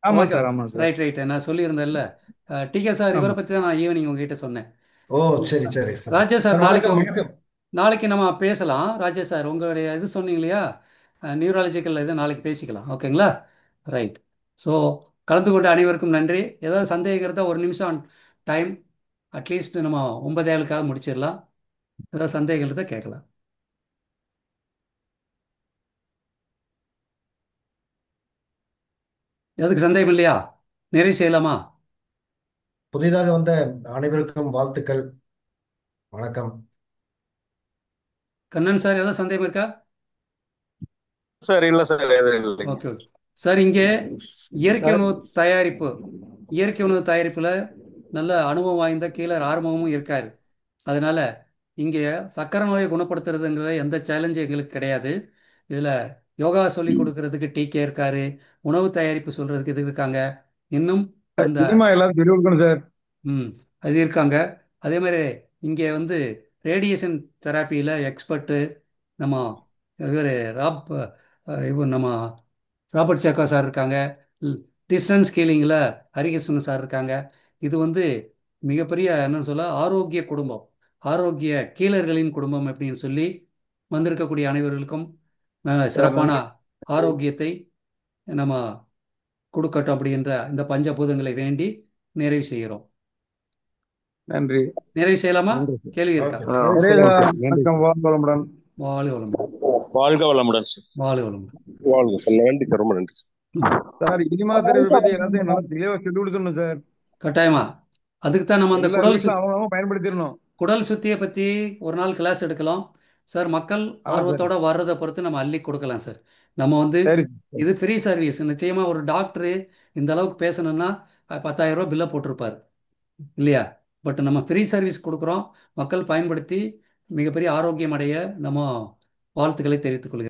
ஆமா ஓகே, சார், ஆமா சார். ரைட் ரைட், நான் சொல்லியிருந்தேன்ல. டிகே சார் இவரை ஆமா. பற்றி தான் நான் ஈவினிங் உங்ககிட்ட சொன்னேன். ஓ சரி சரி சார் ராஜேஷ் சார் சார் நாளைக்கு வணக்கம் வணக்கம் நாளைக்கு நம்ம பேசலாம். ராஜேஷ் சார் உங்களுடைய இது சொன்னீங்க இல்லையா, நியூராலஜிக்கல் இது நாளைக்கு பேசிக்கலாம். ஓகேங்களா? ரைட். ஸோ கலந்து கொண்ட அனைவருக்கும் நன்றி. ஏதாவது சந்தேகம் இருந்தால் ஒரு நிமிஷம் டைம், அட்லீஸ்ட் நம்ம 9:07க்காக முடிச்சிடலாம். ஏதாவது சந்தேகம் இருந்தால் கேட்கலாம். எதுக்கு சந்தேகம் இல்லையா? நிறைவு செய்யலாமா? புதிதாக வந்த அனைவருக்கும் வாழ்த்துக்கள், வணக்கம். கண்ணன் சார் ஏதாவது சந்தேகம் இருக்கா? சார் இல்ல சார் எதுவும் இல்லைங்க ஓகே ஓகே சார். இங்கே இயற்கை சார் உணவு தயாரிப்பு, இயற்கை உணவு தயாரிப்பில் நல்ல அனுபவம் வாய்ந்த கீழர் ஆறுமுகமும் இருக்கார். அதனால இங்கே சக்கரை நோயை குணப்படுத்துறதுங்கிற எந்த சேலஞ்சும் எங்களுக்கு கிடையாது. இதில் யோகா சொல்லி கொடுக்கறதுக்கு டிகே இருக்காரு, உணவு தயாரிப்பு சொல்றதுக்கு இது இருக்காங்க, இன்னும் அந்த சினிமா எல்லாரும் சொல்லி கொடுக்கணும் சார். ம் அது இருக்காங்க. அதே மாதிரி இங்கே ரேடியேஷன் தெராப்பியில் எக்ஸ்பர்ட்டு நம்ம இவர் இவர் நம்ம ராபர்ட் சேக்கா சார் இருக்காங்க. டிஸ்டன்ஸ் ஸ்கேலிங்கில் ஹரிகிருஷ்ணன் சார் இருக்காங்க. இது மிகப்பெரிய என்னன்னு சொல்ல ஆரோக்கிய குடும்பம், ஆரோக்கிய கீழர்களின் குடும்பம் அப்படின்னு சொல்லி வந்திருக்கக்கூடிய அனைவர்களுக்கும் சார் சிறப்பான நன்றி. ஆரோக்கியத்தை நம்ம கொடுக்கட்டும் அப்படின்ற இந்த பஞ்சபூதங்களை வேண்டி நிறைவு செய்கிறோம். நன்றி. நிறைவு செய்யலாமா? நன்றி சார். கேள்வி இருக்கா? ஓகே ஆ, நிறைய சொல்லுங்க சார். நன்றி வணக்கம், சார். வாழ்க வளமுடன். வாழ்க வளமுடன். வாழ்க வளமுடன் சார். வாழ்க வளமுடன். வாழ்க சார். நன்றி சார், ரொம்ப நன்றி சார். சார் இனிமா தெரப்பி பத்தி எல்லாத்தையும் நல்லா தெளிவா சொல்லி கொடுத்துடணும் சார். கட்டாயமா. அதுக்கு தான் நம்ம அந்த எல்லா வீட்ல அவங்க பயன்படுத்திடணும். குடல் சுத்தியை பற்றி ஒரு நாள் கிளாஸ் எடுக்கலாம் சார். மக்கள் ஆமா சார். ஆர்வத்தோட வர்றதை பொறுத்து நம்ம அள்ளி கொடுக்கலாம் சார். நம்ம சரி சார். இது ஃப்ரீ சர்வீஸ். நிச்சயமாக ஒரு டாக்டரு இந்த அளவுக்கு பேசணும்னா 10,000 ரூபா பில்லை போட்டிருப்பார் இல்லையா? பட் நம்ம ஃப்ரீ சர்வீஸ் கொடுக்குறோம். மக்கள் பயன்படுத்தி மிகப்பெரிய ஆரோக்கியம் அடைய நம்ம வாழ்த்துக்களை தெரிவித்துக் கொள்கிறேன்.